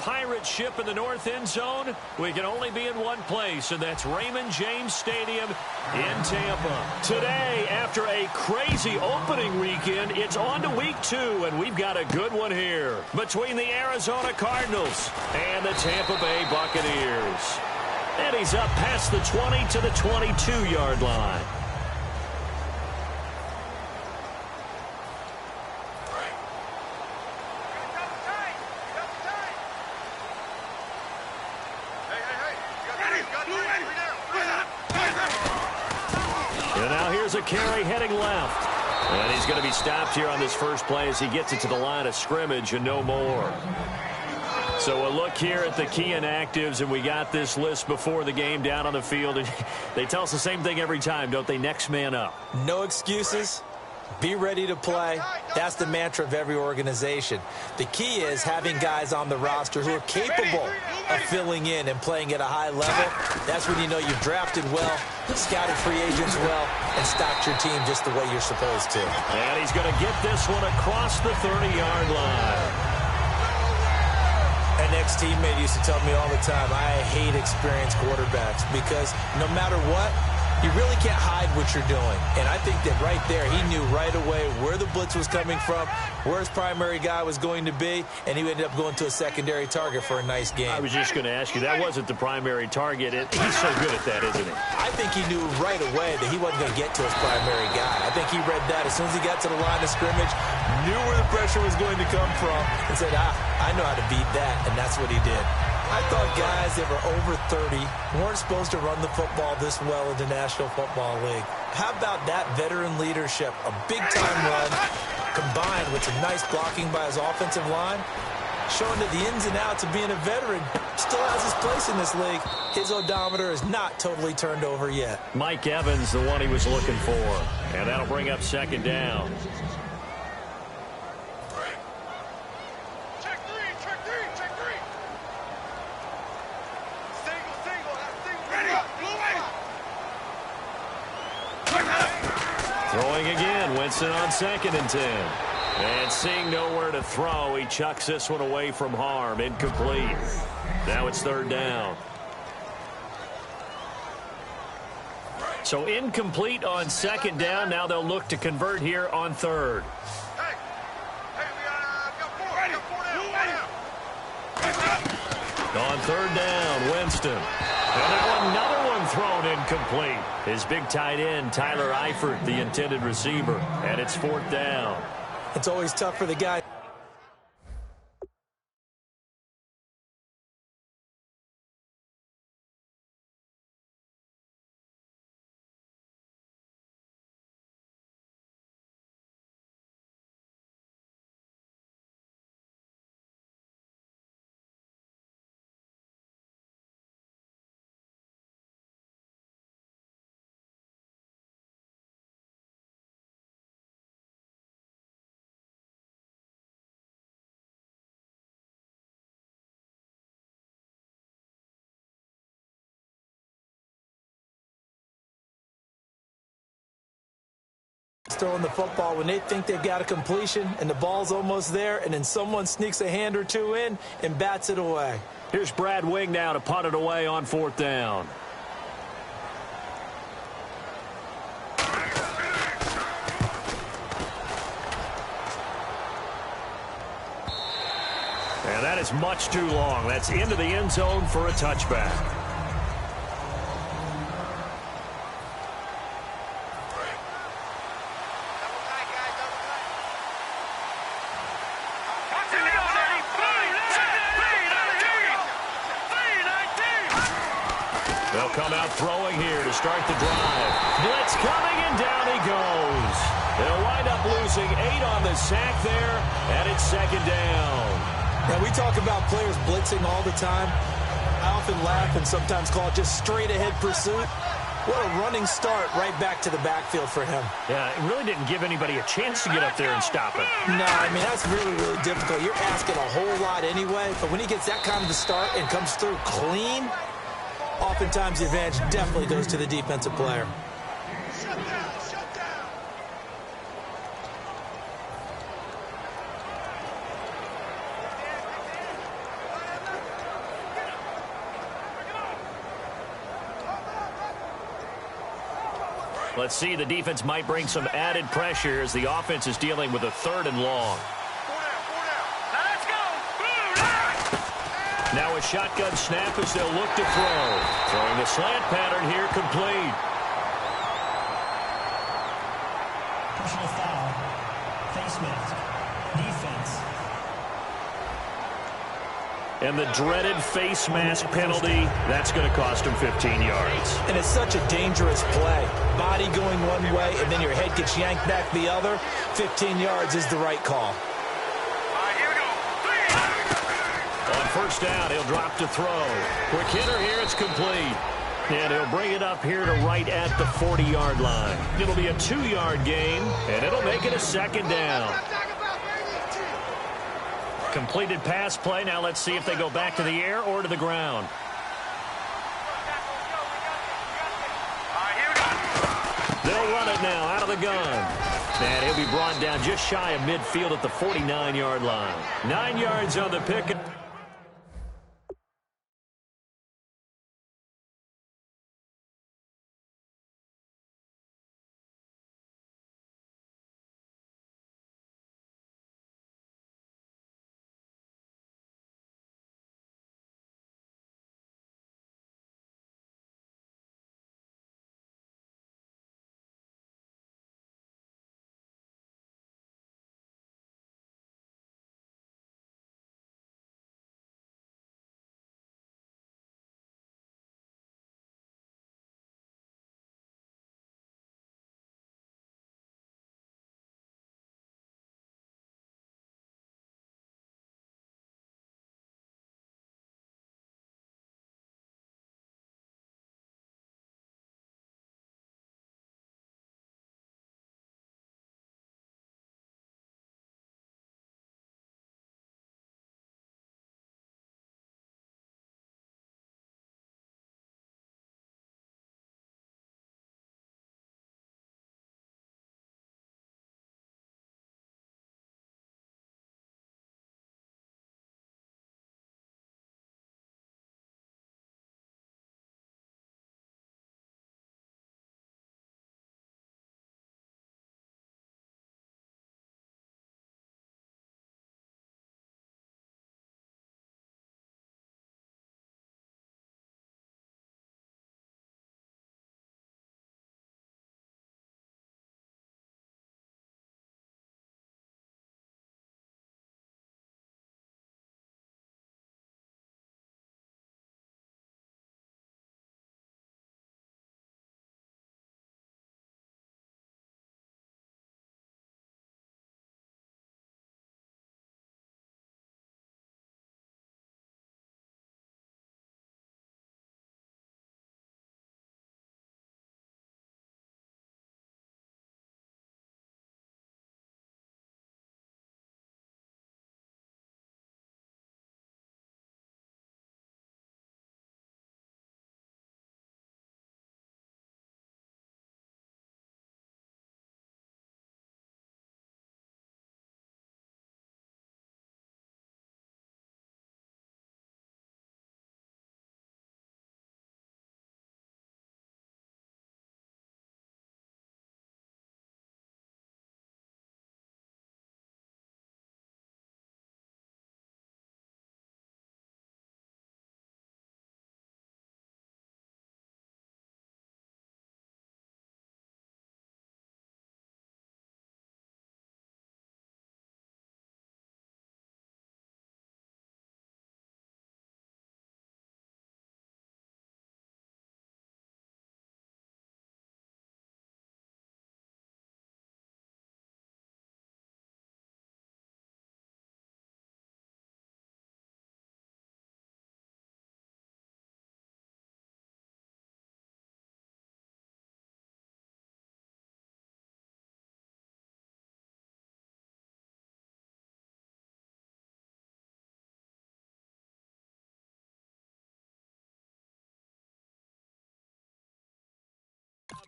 Pirate ship in the north end zone, we can only be in one place, and that's Raymond James Stadium in Tampa. Today, after a crazy opening weekend, it's on to week 2, and we've got a good one here between the Arizona Cardinals and the Tampa Bay Buccaneers. And he's up past the 20 to the 22-yard line. And now here's a carry heading left. And he's going to be stopped here on this first play as he gets it to the line of scrimmage and no more. So a look here at the key inactives, and we got this list before the game down on the field. And they tell us the same thing every time, don't they? Next man up. No excuses. Be ready to play. That's the mantra of every organization. The key is having guys on the roster who are capable of filling in and playing at a high level. That's when you know you've drafted well, scouted free agents well, and stocked your team just the way you're supposed to. And he's going to get this one across the 30-yard line. An ex-teammate used to tell me all the time, I hate experienced quarterbacks because no matter what, you really can't hide what you're doing. And I think that right there, he knew right away where the blitz was coming from, where his primary guy was going to be, and he ended up going to a secondary target for a nice game. I was just going to ask you, that wasn't the primary target. He's so good at that, isn't he? I think he knew right away that he wasn't going to get to his primary guy. I think he read that as soon as he got to the line of scrimmage, knew where the pressure was going to come from, and said, I know how to beat that, and that's what he did. I thought guys that were over 30 weren't supposed to run the football this well in the National Football League. How about that veteran leadership? A big-time run combined with some nice blocking by his offensive line, showing that the ins and outs of being a veteran still has his place in this league. His odometer is not totally turned over yet. Mike Evans, the one he was looking for. And that'll bring up second down. Throwing again, Winston on 2nd and 10. And seeing nowhere to throw, he chucks this one away from harm. Incomplete. Now it's 3rd down. So incomplete on 2nd down. Now they'll look to convert here on 3rd. On 3rd down, Winston. And now another one thrown incomplete. His big tight end, Tyler Eifert, the intended receiver. And it's 4th down. It's always tough for the guy. Throwing the football when they think they've got a completion and the ball's almost there, and then someone sneaks a hand or two in and bats it away. Here's Brad Wing now to punt it away on 4th down. And that is much too long. That's into the end zone for a touchback. They'll come out throwing here to start the drive. Blitz coming, and down he goes. They'll wind up losing 8 on the sack there, and it's 2nd down. Now, we talk about players blitzing all the time. I often laugh and sometimes call it just straight-ahead pursuit. What a running start right back to the backfield for him. Yeah, it really didn't give anybody a chance to get up there and stop it. No, I mean, that's really, really difficult. You're asking a whole lot anyway, but when he gets that kind of a start and comes through clean, oftentimes the advantage definitely goes to the defensive player. Let's see, the defense might bring some added pressure as the offense is dealing with a 3rd and long. Now a shotgun snap as they'll look to throw. Throwing the slant pattern here, complete. Personal foul. Face mask. Defense. And the dreaded face mask penalty, that's going to cost him 15 yards. And it's such a dangerous play. Body going one way, and then your head gets yanked back the other. 15 yards is the right call. On first down, he'll drop to throw. Quick hitter here, it's complete. And he'll bring it up here to right at the 40-yard line. It'll be a 2-yard gain, and it'll make it a 2nd down. Completed pass play. Now let's see if they go back to the air or to the ground. They'll run it now out of the gun. And he'll be brought down just shy of midfield at the 49-yard line. 9 yards on the pick.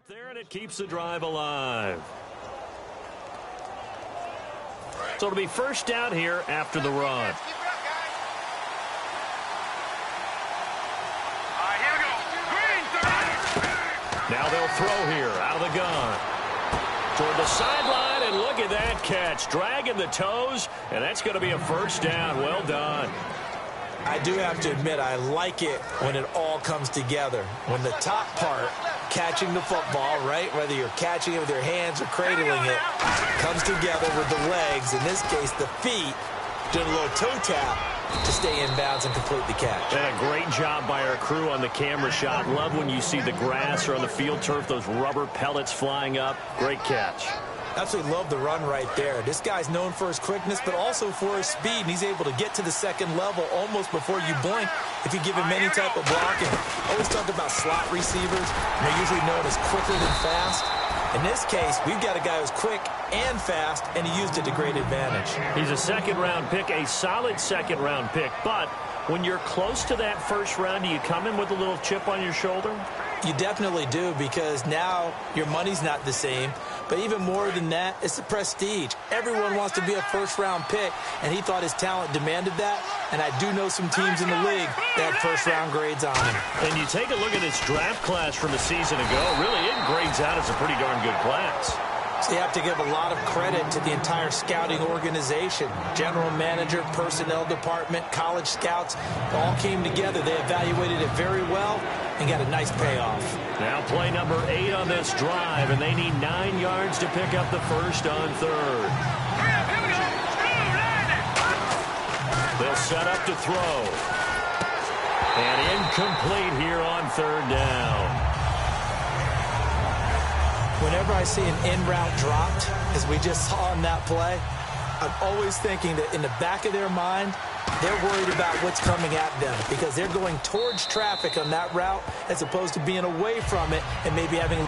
There, and it keeps the drive alive. So it'll be first down here after the run. Now they'll throw here out of the gun. Toward the sideline, and look at that catch. Dragging the toes, and that's going to be a first down. Well done. I do have to admit, I like it when it all comes together. When the top part, catching the football, right, whether you're catching it with your hands or cradling it, comes together with the legs, in this case the feet, doing a little toe tap to stay in bounds and complete the catch. And a great job by our crew on the camera shot. Love when you see the grass or on the field turf, those rubber pellets flying up. Great catch. Absolutely love the run right there. This guy's known for his quickness, but also for his speed, and he's able to get to the second level almost before you blink if you give him any type of blocking. Always talk about slot receivers, and they're usually known as quicker than fast. In this case, we've got a guy who's quick and fast, and he used it to great advantage. He's a second-round pick, a solid second-round pick, but when you're close to that first round, do you come in with a little chip on your shoulder? You definitely do, because now your money's not the same. But even more than that, it's the prestige. Everyone wants to be a first-round pick, and he thought his talent demanded that. And I do know some teams in the league that have first-round grades on him. And you take a look at this draft class from a season ago, really it grades out as a pretty darn good class. So you have to give a lot of credit to the entire scouting organization. General manager, personnel department, college scouts, all came together. They evaluated it very well and got a nice payoff. Now play number 8 on this drive, and they need 9 yards to pick up the first on third. They'll set up to throw. And incomplete here on third down. Whenever I see an in route dropped, as we just saw on that play, I'm always thinking that in the back of their mind, they're worried about what's coming at them because they're going towards traffic on that route as opposed to being away from it and maybe having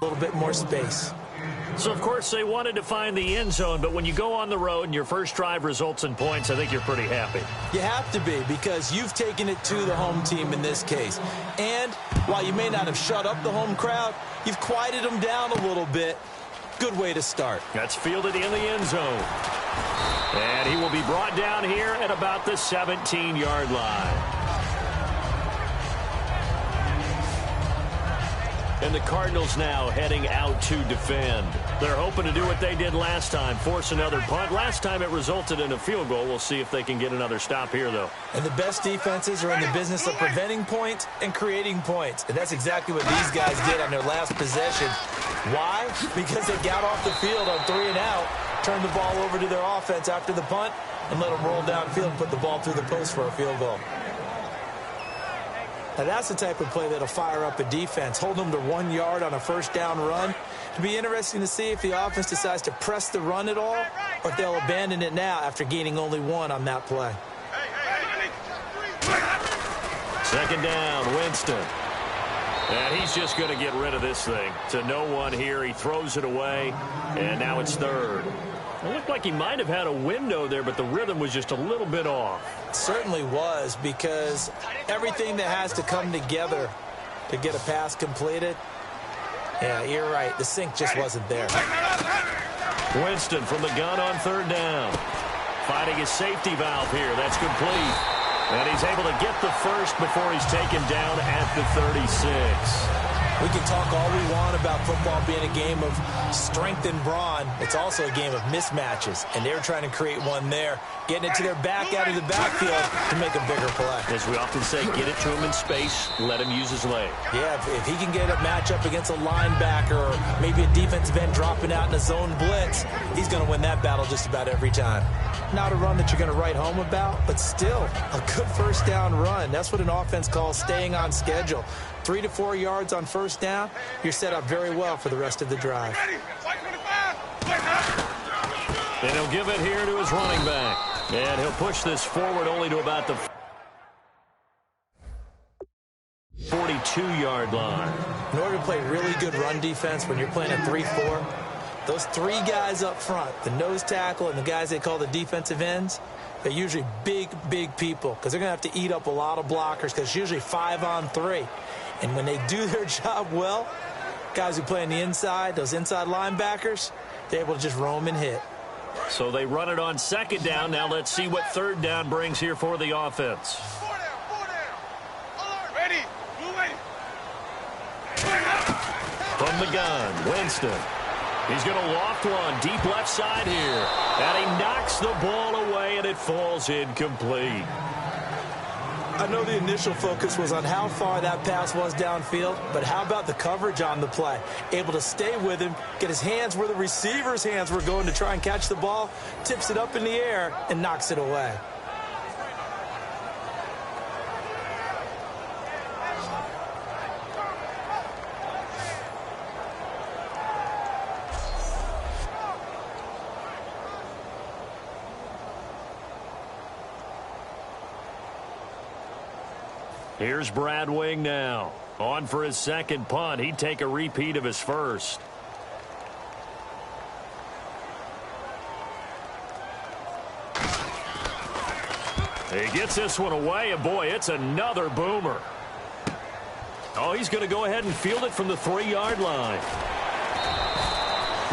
a little bit more space. So, of course, they wanted to find the end zone, but when you go on the road and your first drive results in points, I think you're pretty happy. You have to be, because you've taken it to the home team in this case. And while you may not have shut up the home crowd, you've quieted them down a little bit. Good way to start. That's fielded in the end zone. And he will be brought down here at about the 17-yard line. And the Cardinals now heading out to defend. They're hoping to do what they did last time, force another punt. Last time it resulted in a field goal. We'll see if they can get another stop here, though. And the best defenses are in the business of preventing points and creating points. And that's exactly what these guys did on their last possession. Why? Because they got off the field on 3 and out, turned the ball over to their offense after the punt, and let them roll downfield and put the ball through the post for a field goal. Now, that's the type of play that'll fire up a defense, hold them to 1 yard on a first down run. It'll be interesting to see if the offense decides to press the run at all, or if they'll abandon it now after gaining only 1 on that play. Second down, Winston. And he's just going to get rid of this thing. To no one here. He throws it away, and now it's third. It looked like he might have had a window there, but the rhythm was just a little bit off. It certainly was, because everything that has to come together to get a pass completed, yeah, you're right. The sync just wasn't there. Winston from the gun on third down. Finding his safety valve here. That's complete. And he's able to get the first before he's taken down at the 36. We can talk all we want about football being a game of strength and brawn. It's also a game of mismatches, and they're trying to create one there, getting it to their back out of the backfield to make a bigger play. As we often say, get it to him in space, let him use his leg. Yeah, if he can get a matchup against a linebacker or maybe a defensive end dropping out in a zone blitz, he's going to win that battle just about every time. Not a run that you're going to write home about, but still a good first down run. That's what an offense calls staying on schedule. 3 to 4 yards on first down, you're set up very well for the rest of the drive. And he'll give it here to his running back. And he'll push this forward only to about the 42-yard line. In order to play really good run defense when you're playing a 3-4, those 3 guys up front, the nose tackle and the guys they call the defensive ends, they're usually big, big people because they're going to have to eat up a lot of blockers because it's usually 5 on 3. And when they do their job well, guys who play on the inside, those inside linebackers, they're able to just roam and hit. So they run it on second down. Now let's see what third down brings here for the offense. 4 down. Ready. Move From the gun, Winston. He's going to loft one deep left side here. And he knocks the ball away, and it falls incomplete. I know the initial focus was on how far that pass was downfield, but how about the coverage on the play? Able to stay with him, get his hands where the receiver's hands were going to try and catch the ball, tips it up in the air, and knocks it away. Here's Brad Wing now. On for his second punt. He'd take a repeat of his first. He gets this one away, and boy, it's another boomer. Oh, he's going to go ahead and field it from the 3-yard line.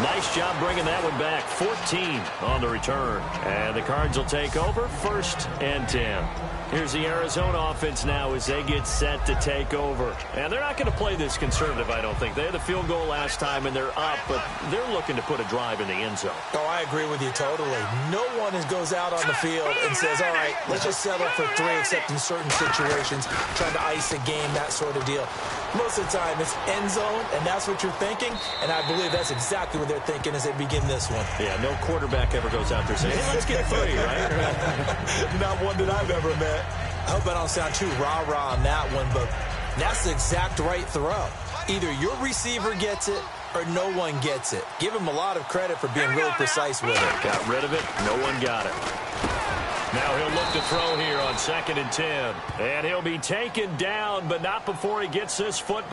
Nice job bringing that one back. 14 on the return. And the Cards will take over 1st and 10. Here's the Arizona offense now as they get set to take over. And they're not going to play this conservative, I don't think. They had the field goal last time, and they're up, but they're looking to put a drive in the end zone. Oh, I agree with you totally. No one goes out on the field and says, all right, let's just settle for 3, except in certain situations, trying to ice a game, that sort of deal. Most of the time, it's end zone, and that's what you're thinking, and I believe that's exactly what they're thinking as they begin this one. Yeah, no quarterback ever goes out there saying, hey, let's get 3, right? Not one that I've ever met. I hope I don't sound too rah-rah on that one, but that's the exact right throw. Either your receiver gets it or no one gets it. Give him a lot of credit for being really precise with it. Got rid of it. No one got it. Now he'll look to throw here on 2nd and 10. And he'll be taken down, but not before he gets this foot.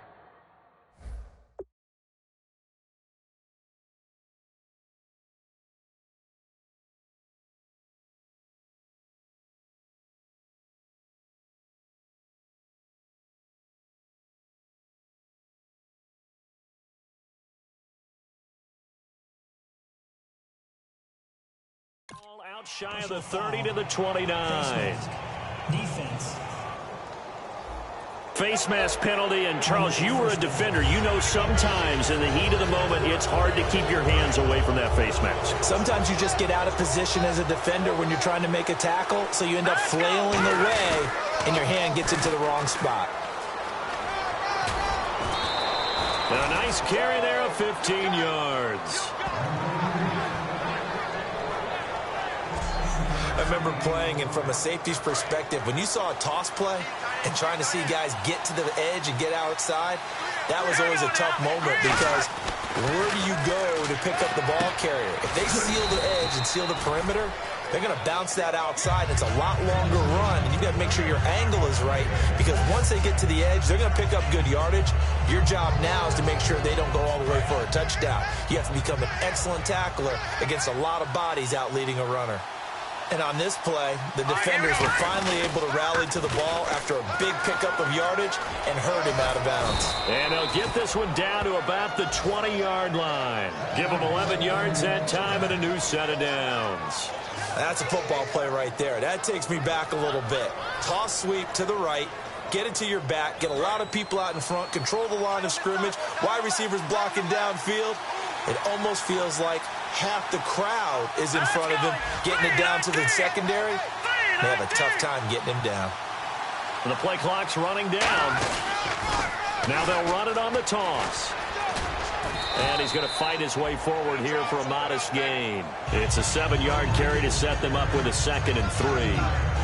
Out shy of the 30 to the 29. Defense. Face mask penalty, and Charles, you were a defender. You know sometimes in the heat of the moment, it's hard to keep your hands away from that face mask. Sometimes you just get out of position as a defender when you're trying to make a tackle, so you end up flailing away, and your hand gets into the wrong spot. And a nice carry there of 15 yards. I remember playing, and from a safety's perspective, when you saw a toss play and trying to see guys get to the edge and get outside, that was always a tough moment because where do you go to pick up the ball carrier? If they seal the edge and seal the perimeter, they're going to bounce that outside. It's a lot longer run, and you've got to make sure your angle is right because once they get to the edge, they're going to pick up good yardage. Your job now is to make sure they don't go all the way for a touchdown. You have to become an excellent tackler against a lot of bodies out leading a runner. And on this play, the defenders were finally able to rally to the ball after a big pickup of yardage and hurt him out of bounds. And they'll get this one down to about the 20-yard line. Give them 11 yards that time and a new set of downs. That's a football play right there. That takes me back a little bit. Toss sweep to the right. Get it to your back. Get a lot of people out in front. Control the line of scrimmage. Wide receivers blocking downfield. It almost feels like half the crowd is in front of him, getting it down to the secondary. They have a tough time getting him down. And the play clock's running down. Now they'll run it on the toss. And he's going to fight his way forward here for a modest gain. It's a 7-yard carry to set them up with a 2nd and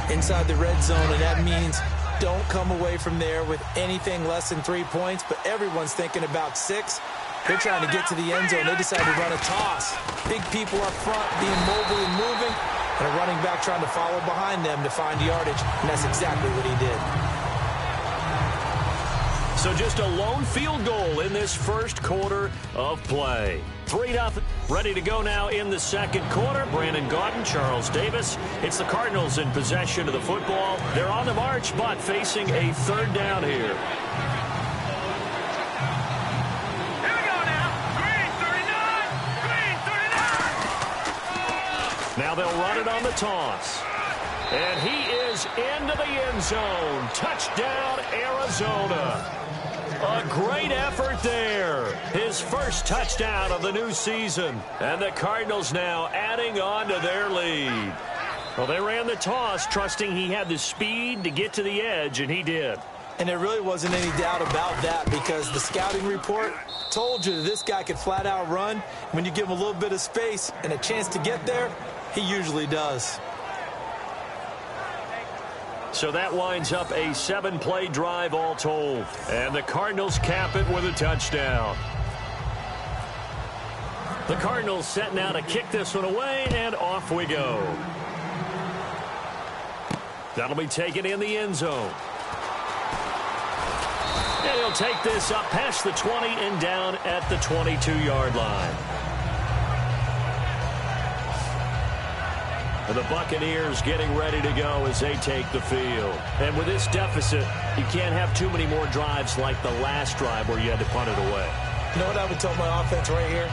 3. Inside the red zone, and that means don't come away from there with anything less than 3 points, but everyone's thinking about 6. They're trying to get to the end zone. They decide to run a toss. Big people up front being mobile and moving, and a running back trying to follow behind them to find yardage, and that's exactly what he did. So just a lone field goal in this first quarter of play. 3-0. Ready to go now in the second quarter. Brandon Gaudin, Charles Davis. It's the Cardinals in possession of the football. They're on the march, but facing a 3rd down here. Now they'll run it on the toss. And he is into the end zone. Touchdown, Arizona. A great effort there. His first touchdown of the new season. And the Cardinals now adding on to their lead. Well, they ran the toss, trusting he had the speed to get to the edge, and he did. And there really wasn't any doubt about that because the scouting report told you that this guy could flat out run. When you give him a little bit of space and a chance to get there, he usually does. So that winds up a 7-play drive all told. And the Cardinals cap it with a touchdown. The Cardinals set now to kick this one away, and off we go. That'll be taken in the end zone. And he'll take this up past the 20 and down at the 22-yard line. The Buccaneers getting ready to go as they take the field. And with this deficit, you can't have too many more drives like the last drive where you had to punt it away. You know what I would tell my offense right here?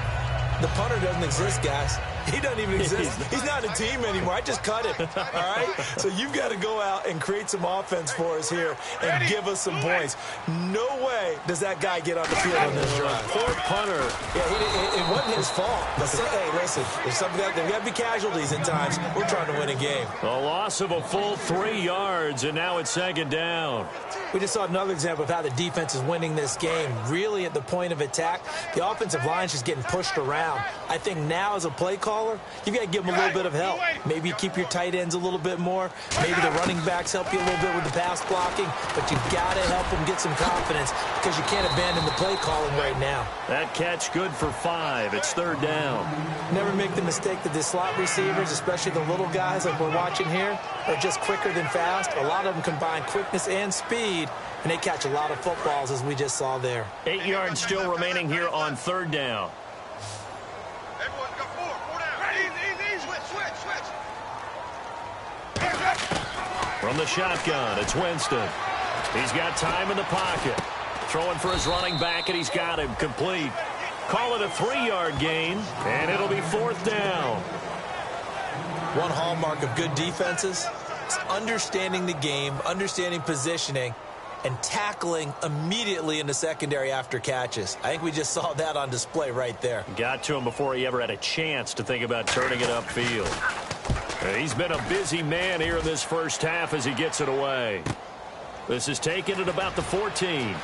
The punter doesn't exist, guys. He doesn't even exist. He's not a team anymore. I just cut him, all right? So you've got to go out and create some offense for us here and give us some points. No way does that guy get on the field on this drive. Poor punter. Yeah, it wasn't his fault. But hey, listen, there's something there got to be casualties at times. We're trying to win a game. A loss of a full 3 yards, and now it's 2nd down. We just saw another example of how the defense is winning this game. Really at the point of attack, the offensive line's just getting pushed around. I think now as a play caller, you've got to give them a little bit of help. Maybe you keep your tight ends a little bit more. Maybe the running backs help you a little bit with the pass blocking. But you've got to help them get some confidence because you can't abandon the play calling right now. That catch good for 5. It's 3rd down. Never make the mistake that the slot receivers, especially the little guys like we're watching here, are just quicker than fast. A lot of them combine quickness and speed, and they catch a lot of footballs as we just saw there. 8 yards still remaining here on 3rd down. Everyone's got 4 down. Easy. Switch. From the shotgun, it's Winston. He's got time in the pocket. Throwing for his running back, and he's got him complete. Call it a 3-yard gain, and it'll be 4th down. One hallmark of good defenses is understanding the game, understanding positioning, and tackling immediately in the secondary after catches. I think we just saw that on display right there. Got to him before he ever had a chance to think about turning it upfield. He's been a busy man here in this first half as he gets it away. This is taken at about the 14.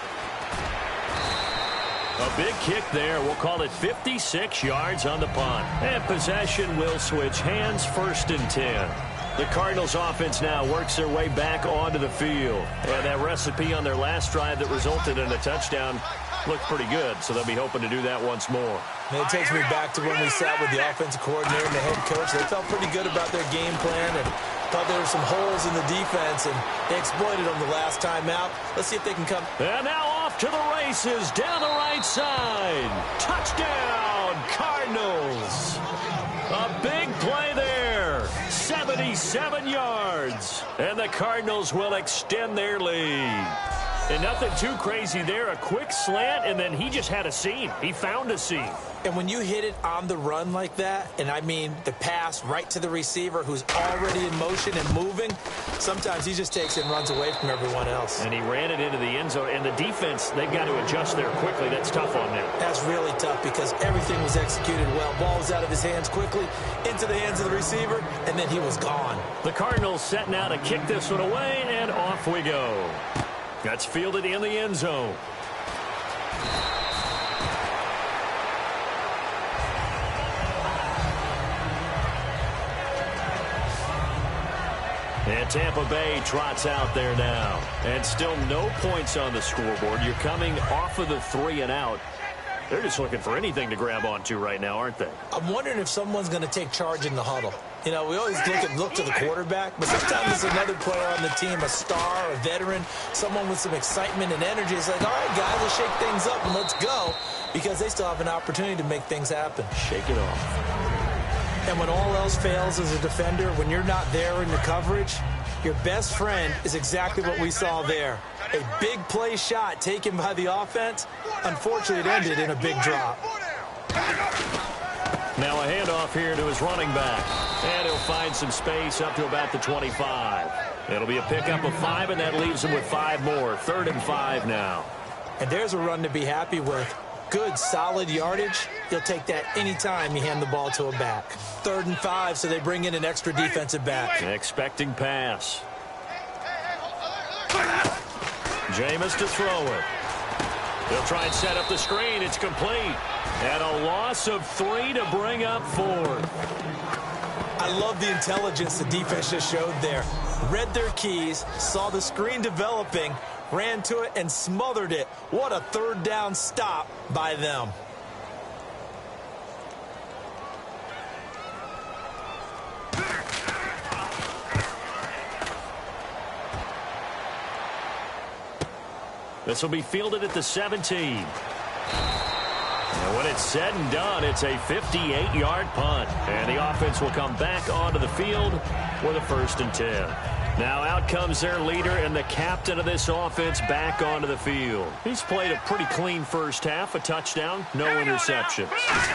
A big kick there. We'll call it 56 yards on the punt. And possession will switch hands, 1st and 10. The Cardinals offense now works their way back onto the field. And that recipe on their last drive that resulted in a touchdown looked pretty good, so they'll be hoping to do that once more. And it takes me back to when we sat with the offensive coordinator and the head coach. They felt pretty good about their game plan and thought there were some holes in the defense, and they exploited them the last time out. Let's see if they can come. And now off to the races down the right side. Touchdown, Cardinals. A big play there. 77 yards. And the Cardinals will extend their lead. And nothing too crazy there. A quick slant, and then he just had a seam. He found a seam. And when you hit it on the run like that, and I mean the pass right to the receiver who's already in motion and moving, sometimes he just takes it and runs away from everyone else. And he ran it into the end zone. And the defense, they've got to adjust there quickly. That's tough on them. That's really tough because everything was executed well. Ball was out of his hands quickly, into the hands of the receiver, and then he was gone. The Cardinals setting out to kick this one away, and off we go. That's fielded in the end zone. And Tampa Bay trots out there now. And still no points on the scoreboard. You're coming off of the 3 and out. They're just looking for anything to grab onto right now, aren't they? I'm wondering if someone's going to take charge in the huddle. You know, we always look to the quarterback, but sometimes it's another player on the team, a star, a veteran, someone with some excitement and energy. It's like, all right, guys, let's shake things up and let's go, because they still have an opportunity to make things happen. Shake it off. And when all else fails as a defender, when you're not there in the coverage, your best friend is exactly what we saw there. A big play shot taken by the offense. Unfortunately, it ended in a big drop. Now a handoff here to his running back. And he'll find some space up to about the 25. It'll be a pickup of 5, and that leaves him with 5 more. 3rd and 5 now. And there's a run to be happy with. Good, solid yardage. He'll take that anytime you hand the ball to a back. 3rd and 5, so they bring in an extra defensive back. Expecting pass. Jameis to throw it. He'll try and set up the screen. It's complete. And a loss of 3 to bring up 4th. I love the intelligence the defense just showed there. Read their keys, saw the screen developing, ran to it, and smothered it. What a 3rd down stop by them. This will be fielded at the 17. And when it's said and done, it's a 58-yard punt. And the offense will come back onto the field with a 1st and 10. Now out comes their leader and the captain of this offense back onto the field. He's played a pretty clean first half, a touchdown, no interceptions.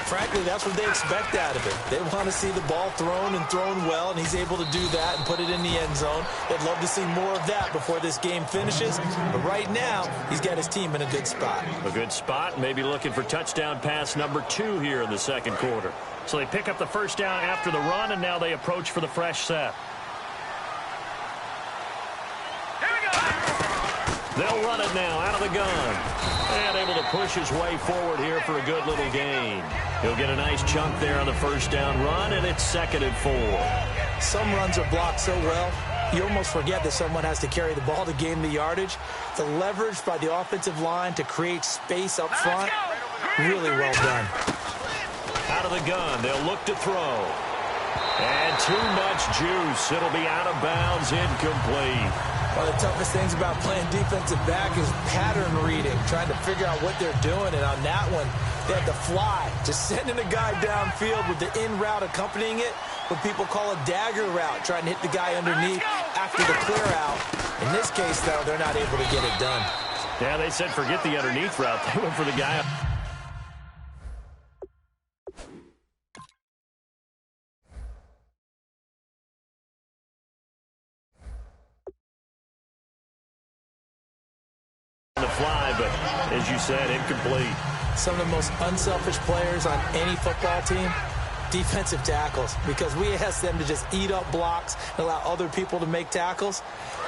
Frankly, that's what they expect out of him. They want to see the ball thrown and thrown well, and he's able to do that and put it in the end zone. They'd love to see more of that before this game finishes. But right now, he's got his team in a good spot. A good spot, maybe looking for touchdown pass number 2 here in the 2nd quarter. So they pick up the 1st down after the run, and now they approach for the fresh set. They'll run it now out of the gun. And able to push his way forward here for a good little gain. He'll get a nice chunk there on the 1st down run, and it's 2nd and 4. Some runs are blocked so well, you almost forget that someone has to carry the ball to gain the yardage. The leverage by the offensive line to create space up front, really well done. Out of the gun, they'll look to throw. And too much juice. It'll be out of bounds, incomplete. One of the toughest things about playing defensive back is pattern reading, trying to figure out what they're doing. And on that one, they had to fly, just sending a guy downfield with the in route accompanying it, what people call a dagger route, trying to hit the guy underneath after the clear out. In this case, though, they're not able to get it done. Yeah, they said forget the underneath route. They went for the guy as you said, incomplete. Some of the most unselfish players on any football team, defensive tackles, because we ask them to just eat up blocks and allow other people to make tackles.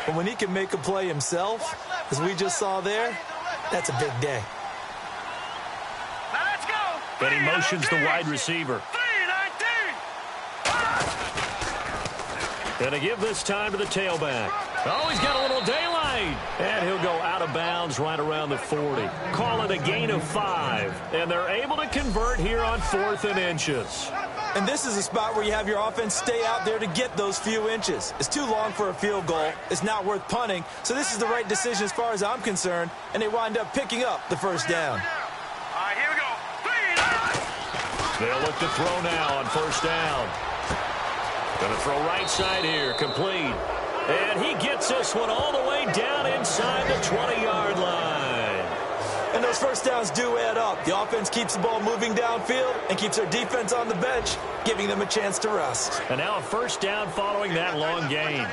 But when he can make a play himself, as we just saw there, that's a big day. Let's go. And he motions the wide receiver. And to give this time to the tailback. Oh, he's got a little daylight. And he'll go out of bounds right around the 40. Call it a gain of 5. And they're able to convert here on 4th and inches. And this is a spot where you have your offense stay out there to get those few inches. It's too long for a field goal. It's not worth punting. So this is the right decision as far as I'm concerned. And they wind up picking up the first down. All right, here we go. They'll look to throw now on first down. Going to throw right side here, complete. And he gets this one all the way down inside the 20-yard line. And those first downs do add up. The offense keeps the ball moving downfield and keeps their defense on the bench, giving them a chance to rest. And now a first down following that long gain.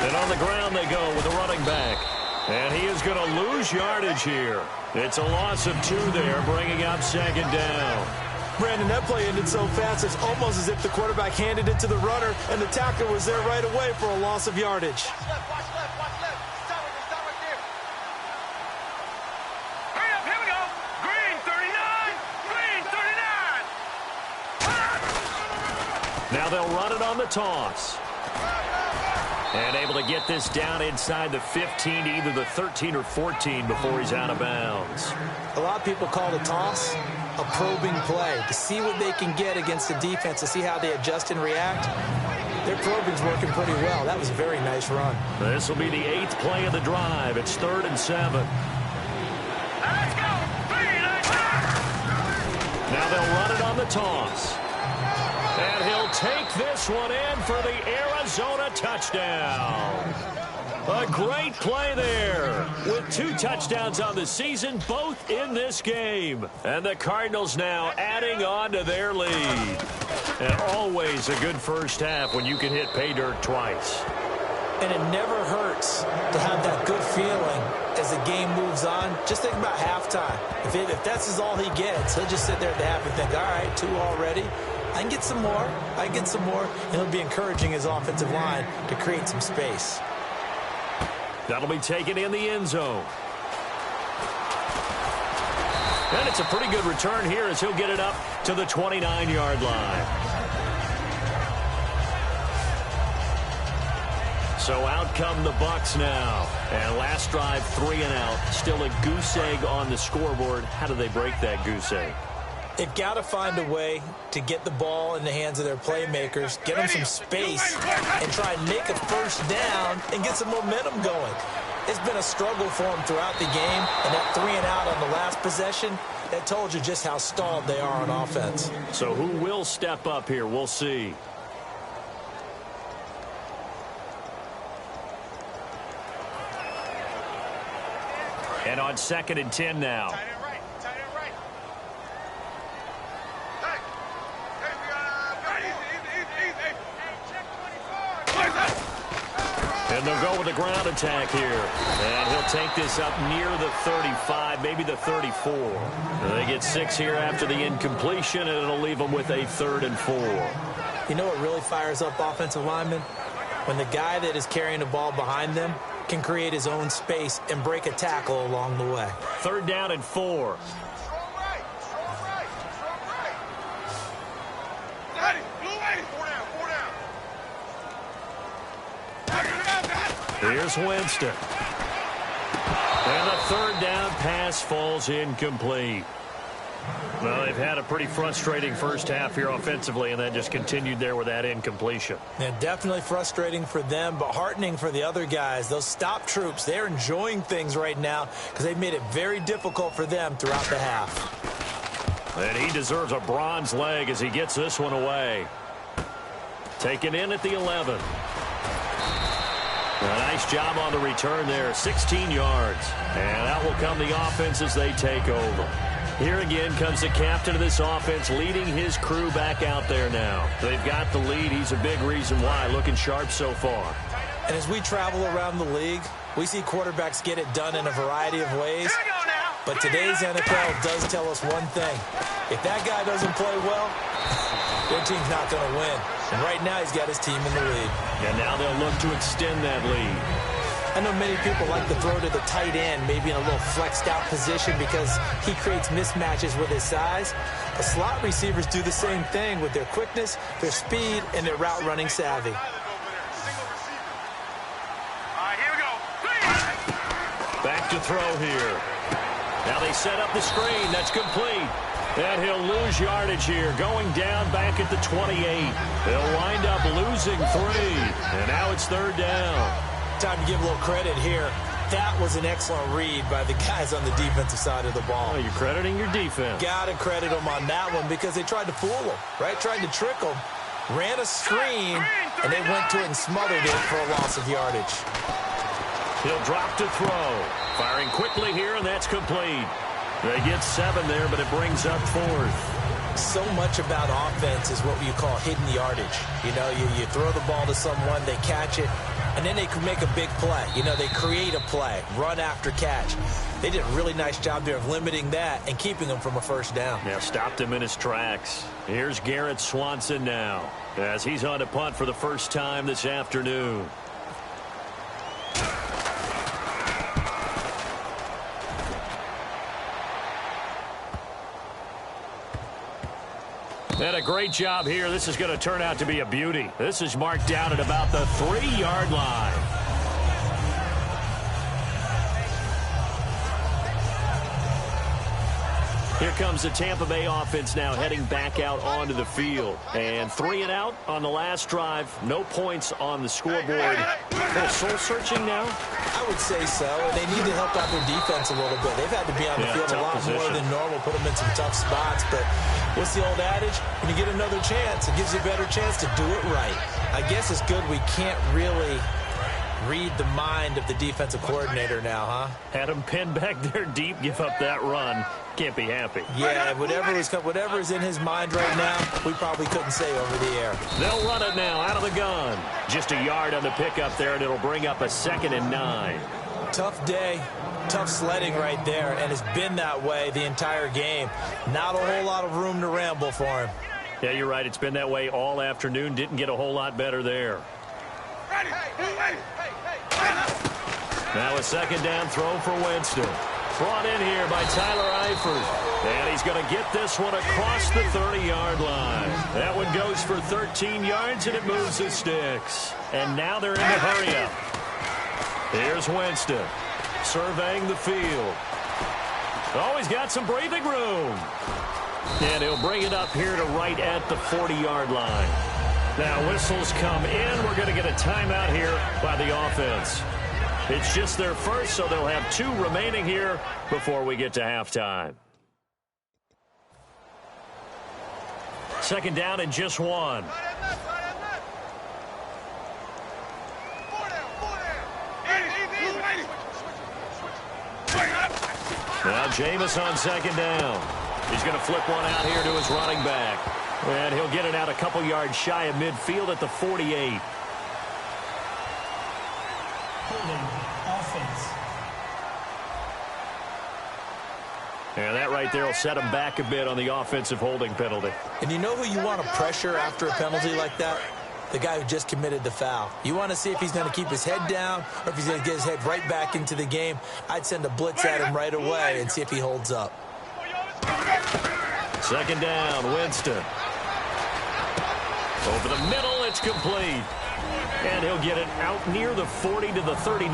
And on the ground they go with the running back. And he is going to lose yardage here. It's a loss of 2 there, bringing up second down. Brandon, that play ended so fast, it's almost as if the quarterback handed it to the runner, and the tackler was there right away for a loss of yardage. Watch left, watch left. Stop right there. Hurry up, here we go. Green, 39. Green, 39. Now they'll run it on the toss. And able to get this down inside the 15, either the 13 or 14 before he's out of bounds. A lot of people call the toss a probing play, to see what they can get against the defense, to see how they adjust and react. Their probing's working pretty well. That was a very nice run. This will be the 8th play of the drive. It's 3rd and 7. Let's go. Now they'll run it on the toss. And he'll take this one in for the Arizona touchdown. A great play there with 2 touchdowns on the season, both in this game. And the Cardinals now adding on to their lead. And always a good first half when you can hit pay dirt twice. And it never hurts to have that good feeling as the game moves on. Just think about halftime. If that's all he gets, he'll just sit there at the half and think, all right, 2 already. I can get some more. I can get some more. And he'll be encouraging his offensive line to create some space. That'll be taken in the end zone. And it's a pretty good return here as he'll get it up to the 29-yard line. So out come the Bucs now. And last drive, 3 and out. Still a goose egg on the scoreboard. How do they break that goose egg? They've got to find a way to get the ball in the hands of their playmakers, get them some space, and try and make a first down and get some momentum going. It's been a struggle for them throughout the game, and that 3 and out on the last possession, that told you just how stalled they are on offense. So who will step up here? We'll see. And on 2nd and 10 now. And they'll go with the ground attack here. And he'll take this up near the 35, maybe the 34. And they get 6 here after the incompletion, and it'll leave them with a 3rd and 4. You know what really fires up offensive linemen? When the guy that is carrying the ball behind them can create his own space and break a tackle along the way. 3rd down and 4. Here's Winston. And the 3rd down pass falls incomplete. Well, they've had a pretty frustrating first half here offensively, and then just continued there with that incompletion. Yeah, definitely frustrating for them, but heartening for the other guys. Those stop troops, they're enjoying things right now because they've made it very difficult for them throughout the half. And he deserves a bronze leg as he gets this one away. Taken in at the 11. A nice job on the return there, 16 yards. And that will come the offense as they take over. Here again comes the captain of this offense, leading his crew back out there now. They've got the lead. He's a big reason why, looking sharp so far. And as we travel around the league, we see quarterbacks get it done in a variety of ways. But today's NFL does tell us one thing. If that guy doesn't play well, their team's not going to win. And right now, he's got his team in the lead. And now they'll look to extend that lead. I know many people like to throw to the tight end, maybe in a little flexed out position because he creates mismatches with his size. The slot receivers do the same thing with their quickness, their speed, and their route running savvy. Back to throw here. Now they set up the screen. That's complete. And he'll lose yardage here, going down back at the 28. He'll wind up losing 3. And now it's 3rd down. Time to give a little credit here. That was an excellent read by the guys on the defensive side of the ball. Oh, you're crediting your defense. Got to credit them on that one because they tried to fool them, right? Tried to trick them. Ran a screen, and they went to it and smothered it for a loss of yardage. He'll drop to throw. Firing quickly here, and that's complete. They get 7 there, but it brings up 4th. So much about offense is what you call hidden yardage. You know, you throw the ball to someone, they catch it, and then they can make a big play. You know, they create a play, run after catch. They did a really nice job there of limiting that and keeping him from a first down. Yeah, stopped him in his tracks. Here's Garrett Swanson now as he's on to punt for the first time this afternoon. And a great job here. This is going to turn out to be a beauty. This is marked down at about the 3-yard line. Here comes the Tampa Bay offense now heading back out onto the field. And 3 and out on the last drive. No points on the scoreboard. A little soul-searching now? I would say so. They need to help out their defense a little bit. They've had to be on the field a lot more than normal, put them in some tough spots. But what's the old adage? When you get another chance, it gives you a better chance to do it right. I guess it's good we can't really read the mind of the defensive coordinator now, huh? Had him pinned back there deep, give up that run. Can't be happy. Yeah, whatever is in his mind right now, we probably couldn't say over the air. They'll run it now out of the gun. Just a yard on the pickup there, and it'll bring up a 2nd and 9. Tough day, tough sledding right there, and it's been that way the entire game. Not a whole lot of room to ramble for him. Yeah, you're right. It's been that way all afternoon. Didn't get a whole lot better there. Now a 2nd down throw for Winston. Brought in here by Tyler Eifert. And he's going to get this one across the 30-yard line. That one goes for 13 yards, and it moves the sticks. And now they're in the hurry-up. Here's Winston surveying the field. Oh, he's got some breathing room. And he'll bring it up here to right at the 40-yard line. Now whistles come in. We're going to get a timeout here by the offense. It's just their first, so they'll have 2 remaining here before we get to halftime. 2nd down and just 1. Now Jameis on 2nd down. He's going to flip one out here to his running back. And he'll get it out a couple yards shy of midfield at the 48. And that right there will set him back a bit on the offensive holding penalty. And you know who you want to pressure after a penalty like that? The guy who just committed the foul. You want to see if he's going to keep his head down or if he's going to get his head right back into the game. I'd send a blitz at him right away and see if he holds up. 2nd down, Winston. Over the middle, it's complete. And he'll get it out near the 40 to the 39.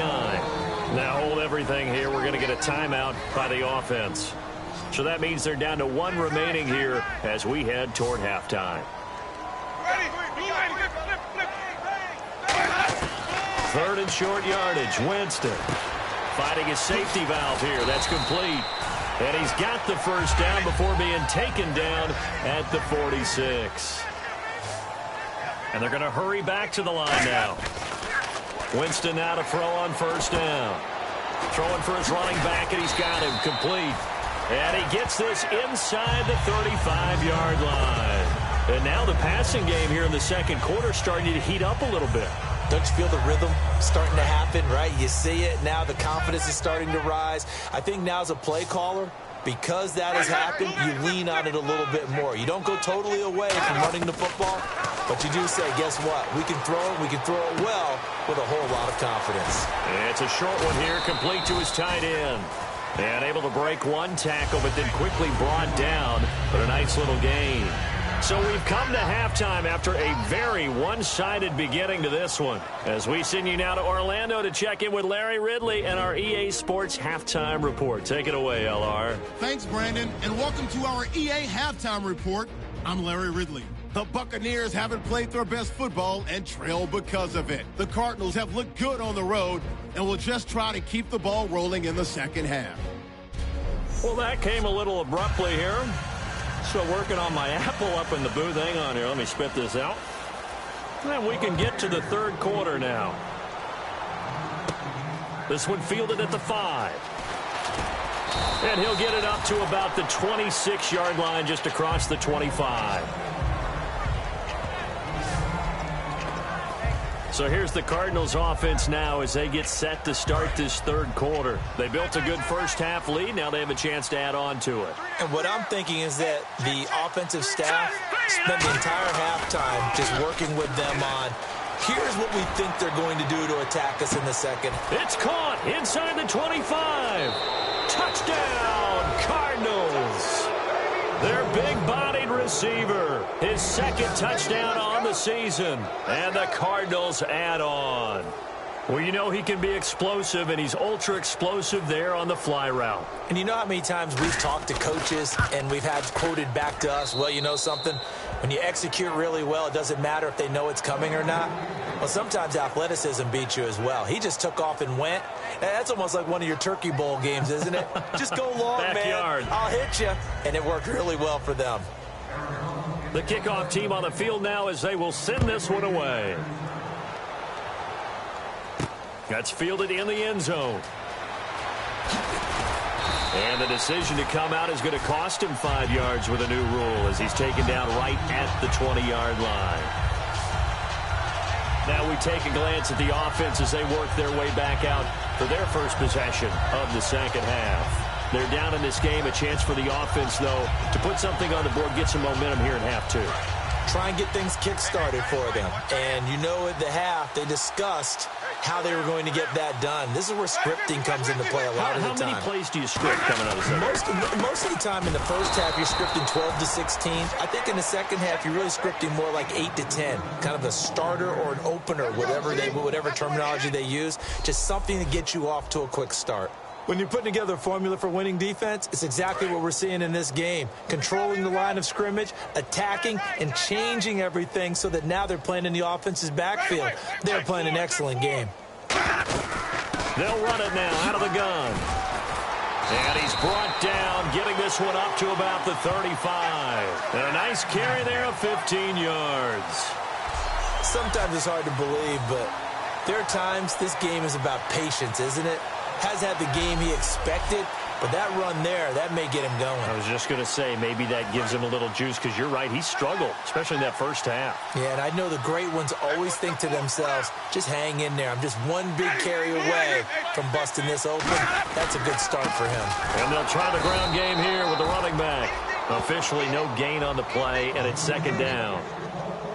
Now hold everything here. We're going to get a timeout by the offense. So that means they're down to 1 remaining here as we head toward halftime. 3rd and short yardage. Winston finding his safety valve here. That's complete. And he's got the first down before being taken down at the 46. And they're going to hurry back to the line now. Winston now to throw on 1st down. Throwing for his running back, and he's got him complete. And he gets this inside the 35-yard line. And now the passing game here in the second quarter starting to heat up a little bit. Don't you feel the rhythm starting to happen, right? You see it. Now the confidence is starting to rise. I think now as a play caller, because that has happened, you lean on it a little bit more. You don't go totally away from running the football, but you do say, guess what? We can throw it. We can throw it well with a whole lot of confidence. It's a short one here, complete to his tight end. And able to break one tackle, but then quickly brought down. But a nice little gain. So we've come to halftime after a very one-sided beginning to this one. As we send you now to Orlando to check in with Larry Ridley and our EA Sports Halftime Report. Take it away, LR. Thanks, Brandon, and welcome to our EA Halftime Report. I'm Larry Ridley. The Buccaneers haven't played their best football and trail because of it. The Cardinals have looked good on the road and will just try to keep the ball rolling in the second half. Well, that came a little abruptly here. So working on my apple up in the booth. Hang on here. Let me spit this out. And we can get to the third quarter now. This one fielded at the 5. And he'll get it up to about the 26-yard line, just across the 25. So here's the Cardinals offense now as they get set to start this third quarter. They built a good first half lead. Now they have a chance to add on to it. And what I'm thinking is that the offensive staff spent the entire halftime just working with them on, here's what we think they're going to do to attack us in the second. It's caught inside the 25. Touchdown, Cardinals. Their big-bodied receiver, his second touchdown on the season, and the Cardinals add on. Well, you know he can be explosive, and he's ultra-explosive there on the fly route. And you know how many times we've talked to coaches and we've had quoted back to us, well, you know something? When you execute really well, it doesn't matter if they know it's coming or not. Well, sometimes athleticism beats you as well. He just took off and went. That's almost like one of your Turkey Bowl games, isn't it? Just go long, Backyard. man. I'll hit you. And it worked really well for them. The kickoff team on the field now as they will send this one away. That's fielded in the end zone. And the decision to come out is going to cost him 5 yards with a new rule as he's taken down right at the 20-yard line. Now we take a glance at the offense as they work their way back out for their first possession of the second half. They're down in this game. A chance for the offense, though, to put something on the board, get some momentum here in half two. Try and get things kick-started for them. And you know at the half, they discussed how they were going to get that done. This is where scripting comes into play a lot of the time. How many plays do you script coming out of the second? Most of the time in the first half, you're scripting 12 to 16. I think in the second half, you're really scripting more like 8 to 10. Kind of a starter or an opener, whatever terminology they use. Just something to get you off to a quick start. When you're putting together a formula for winning defense, it's exactly what we're seeing in this game. Controlling the line of scrimmage, attacking, and changing everything so that now they're playing in the offense's backfield. They're playing an excellent game. They'll run it now out of the gun. And he's brought down, getting this one up to about the 35. And a nice carry there of 15 yards. Sometimes it's hard to believe, but there are times this game is about patience, isn't it? Has had the game he expected, but that run there, that may get him going. I was just going to say, maybe that gives him a little juice, because you're right, he struggled, especially in that first half. Yeah, and I know the great ones always think to themselves, just hang in there. I'm just one big carry away from busting this open. That's a good start for him. And they'll try the ground game here with the running back. Officially no gain on the play, and it's second down.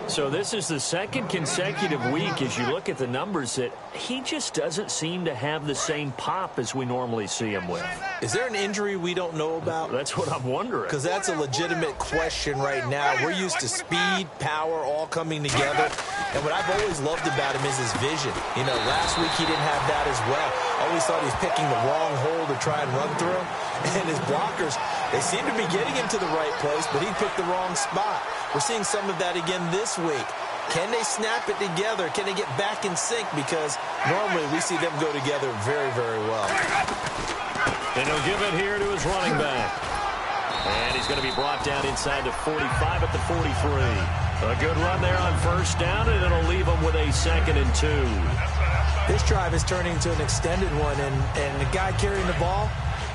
So this is the second consecutive week, as you look at the numbers, that he just doesn't seem to have the same pop as we normally see him with. Is there an injury we don't know about? That's what I'm wondering. Because that's a legitimate question right now. We're used to speed, power, all coming together. And what I've always loved about him is his vision. You know, last week he didn't have that as well. Always thought he was picking the wrong hole to try and run through. And his blockers, they seem to be getting him to the right place, but he picked the wrong spot. We're seeing some of that again this week. Can they snap it together? Can they get back in sync? Because normally we see them go together very, very well. And he'll give it here to his running back. And he's going to be brought down inside the 45 at the 43. A good run there on first down, and it'll leave him with a 2nd and 2. This drive is turning into an extended one, and the guy carrying the ball,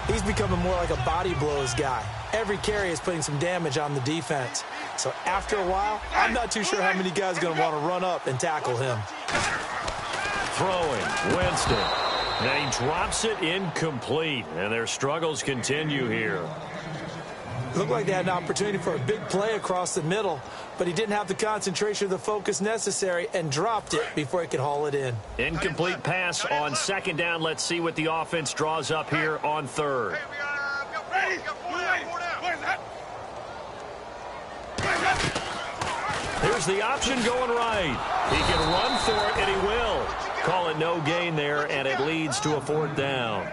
He's becoming more like a body blows guy. Every carry is putting some damage on the defense. So after a while, I'm not too sure how many guys are going to want to run up and tackle him. Throwing, Winston. And he drops it incomplete. And their struggles continue here. Looked like they had an opportunity for a big play across the middle, but he didn't have the concentration or the focus necessary and dropped it before he could haul it in. Incomplete pass on second down. Let's see what the offense draws up here on third. Here's the option going right. He can run for it, and he will. Call it no gain there, and it leads to a fourth down.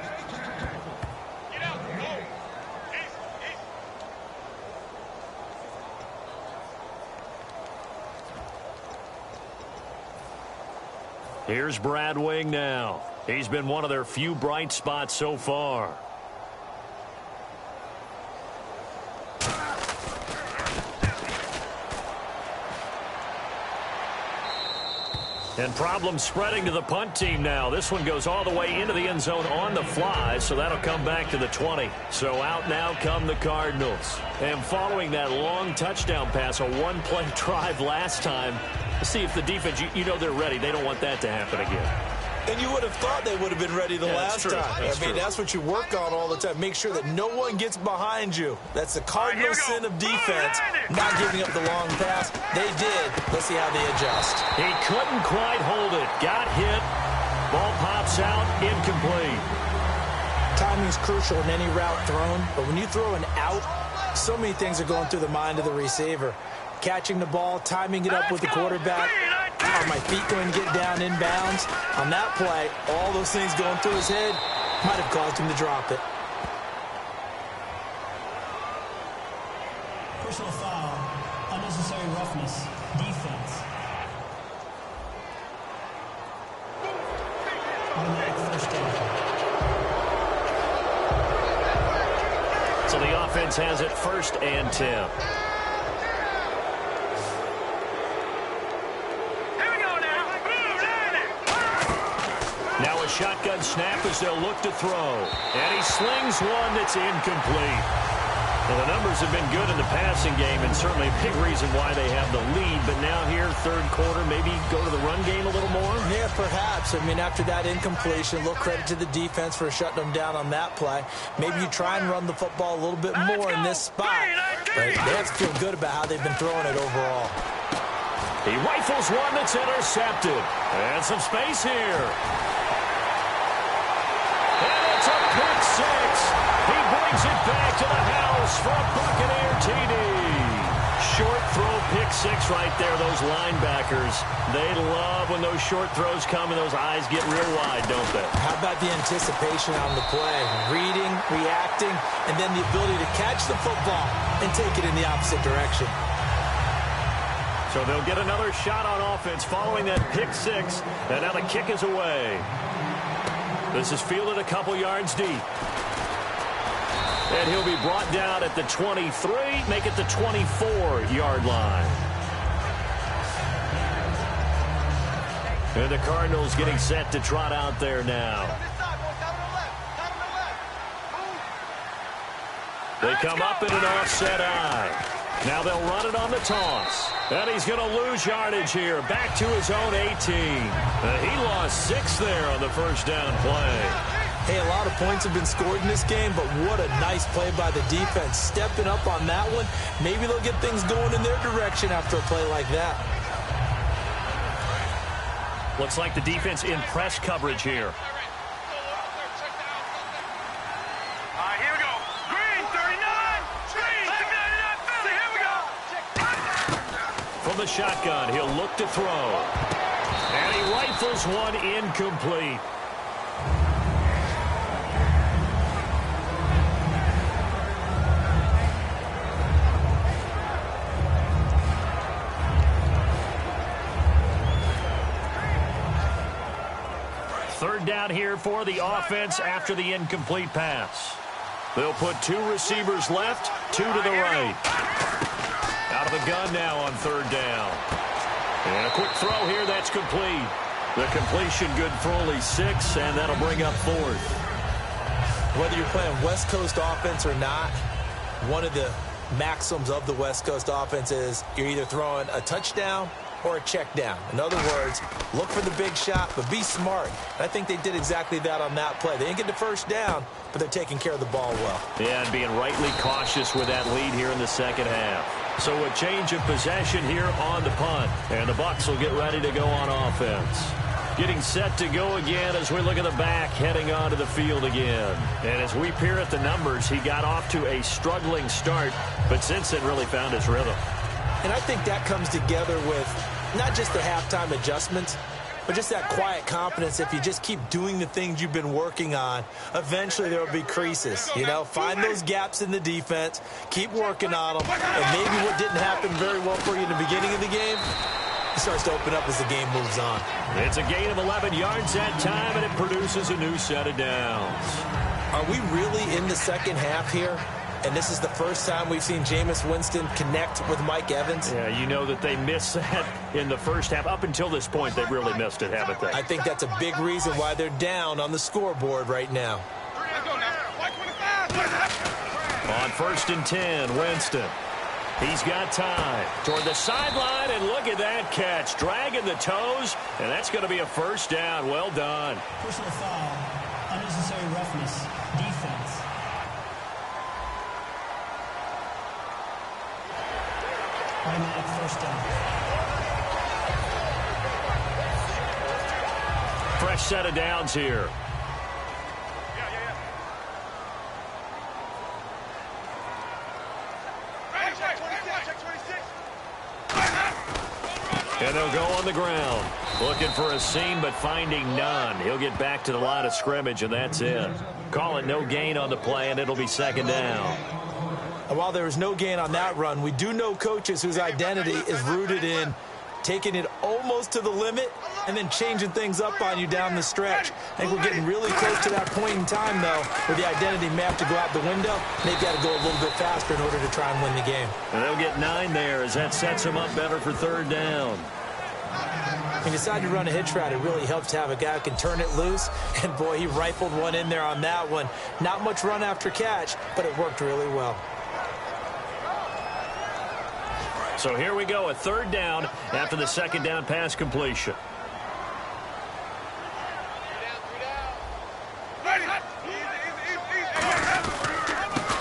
Here's Brad Wing now. He's been one of their few bright spots so far. And problems spreading to the punt team now. This one goes all the way into the end zone on the fly, so that'll come back to the 20. So out now come the Cardinals. And following that long touchdown pass, a one-play drive last time, see if the defense, you know they're ready. They don't want that to happen again. And you would have thought they would have been ready the last time. That's what you work on all the time. Make sure that no one gets behind you. That's the cardinal sin of defense, not giving up the long pass. They did. Let's see how they adjust. He couldn't quite hold it. Got hit. Ball pops out. Incomplete. Timing is crucial in any route thrown, but when you throw an out, so many things are going through the mind of the receiver. Catching the ball, timing it up with the quarterback. Are my feet going to get down inbounds? On that play, all those things going through his head might have caused him to drop it. Personal foul, unnecessary roughness, defense. Automatic first down. So the offense has it 1st and 10. Now a shotgun snap as they'll look to throw. And he slings one that's incomplete. Well, the numbers have been good in the passing game, and certainly a big reason why they have the lead. But now here, third quarter, maybe go to the run game a little more? Yeah, perhaps. I mean, after that incompletion, a little credit to the defense for shutting them down on that play. Maybe you try and run the football a little bit more in this spot. But they have to feel good about how they've been throwing it overall. He rifles one that's intercepted. And some space here. It's a pick six. He brings it back to the house for a Buccaneer TD. Short throw pick six right there. Those linebackers, they love when those short throws come and those eyes get real wide, don't they? How about the anticipation on the play? Reading, reacting, and then the ability to catch the football and take it in the opposite direction. So they'll get another shot on offense following that pick six. And now the kick is away. This is fielded a couple yards deep. And he'll be brought down at the 23, make it the 24-yard line. And the Cardinals getting set to trot out there now. They come up in an offset eye. Now they'll run it on the toss. And he's going to lose yardage here. Back to his own 18. He lost 6 there on the first down play. Hey, a lot of points have been scored in this game, but what a nice play by the defense. Stepping up on that one. Maybe they'll get things going in their direction after a play like that. Looks like the defense in press coverage here. Here we go. Green, 39. Green, 39, Philly. Here we go. From the shotgun, he'll look to throw. And he rifles one incomplete. Third down here for the offense after the incomplete pass. They'll put 2 receivers left, 2 to the right. Out of the gun now on third down. And a quick throw here, that's complete. The completion good for only 6, and that'll bring up 4th. Whether you're playing West Coast offense or not, one of the maxims of the West Coast offense is you're either throwing a touchdown or a check down. In other words, look for the big shot, but be smart. And I think they did exactly that on that play. They didn't get the first down, but they're taking care of the ball well. Yeah, and being rightly cautious with that lead here in the second half. So a change of possession here on the punt, and the Bucs will get ready to go on offense. Getting set to go again as we look at the back heading onto the field again. And as we peer at the numbers, he got off to a struggling start, but since then really found his rhythm. And I think that comes together with not just the halftime adjustments, but just that quiet confidence. If you just keep doing the things you've been working on, eventually there will be creases. You know, find those gaps in the defense, keep working on them, and maybe what didn't happen very well for you in the beginning of the game, it starts to open up as the game moves on. It's a gain of 11 yards that time, and it produces a new set of downs. Are we really in the second half here? And this is the first time we've seen Jameis Winston connect with Mike Evans. Yeah, you know that they missed that in the first half. Up until this point, they've really missed it, haven't they? I think that's a big reason why they're down on the scoreboard right now. On 1st and 10, Winston. He's got time toward the sideline, and look at that catch. Dragging the toes, and that's going to be a first down. Well done. Personal foul, unnecessary roughness, defense. Automatic first down. Fresh set of downs here. And they'll go on the ground. Looking for a seam, but finding none. He'll get back to the line of scrimmage, and that's it. Call it no gain on the play, and it'll be second down. And while there was no gain on that run, we do know coaches whose identity is rooted in taking it almost to the limit and then changing things up on you down the stretch. I think we're getting really close to that point in time, though, where the identity may have to go out the window. They've got to go a little bit faster in order to try and win the game. And they'll get 9 there as that sets them up better for third down. When you decide to run a hitch route, it really helps to have a guy who can turn it loose. And, boy, he rifled one in there on that one. Not much run after catch, but it worked really well. So here we go, a third down after the second down pass completion.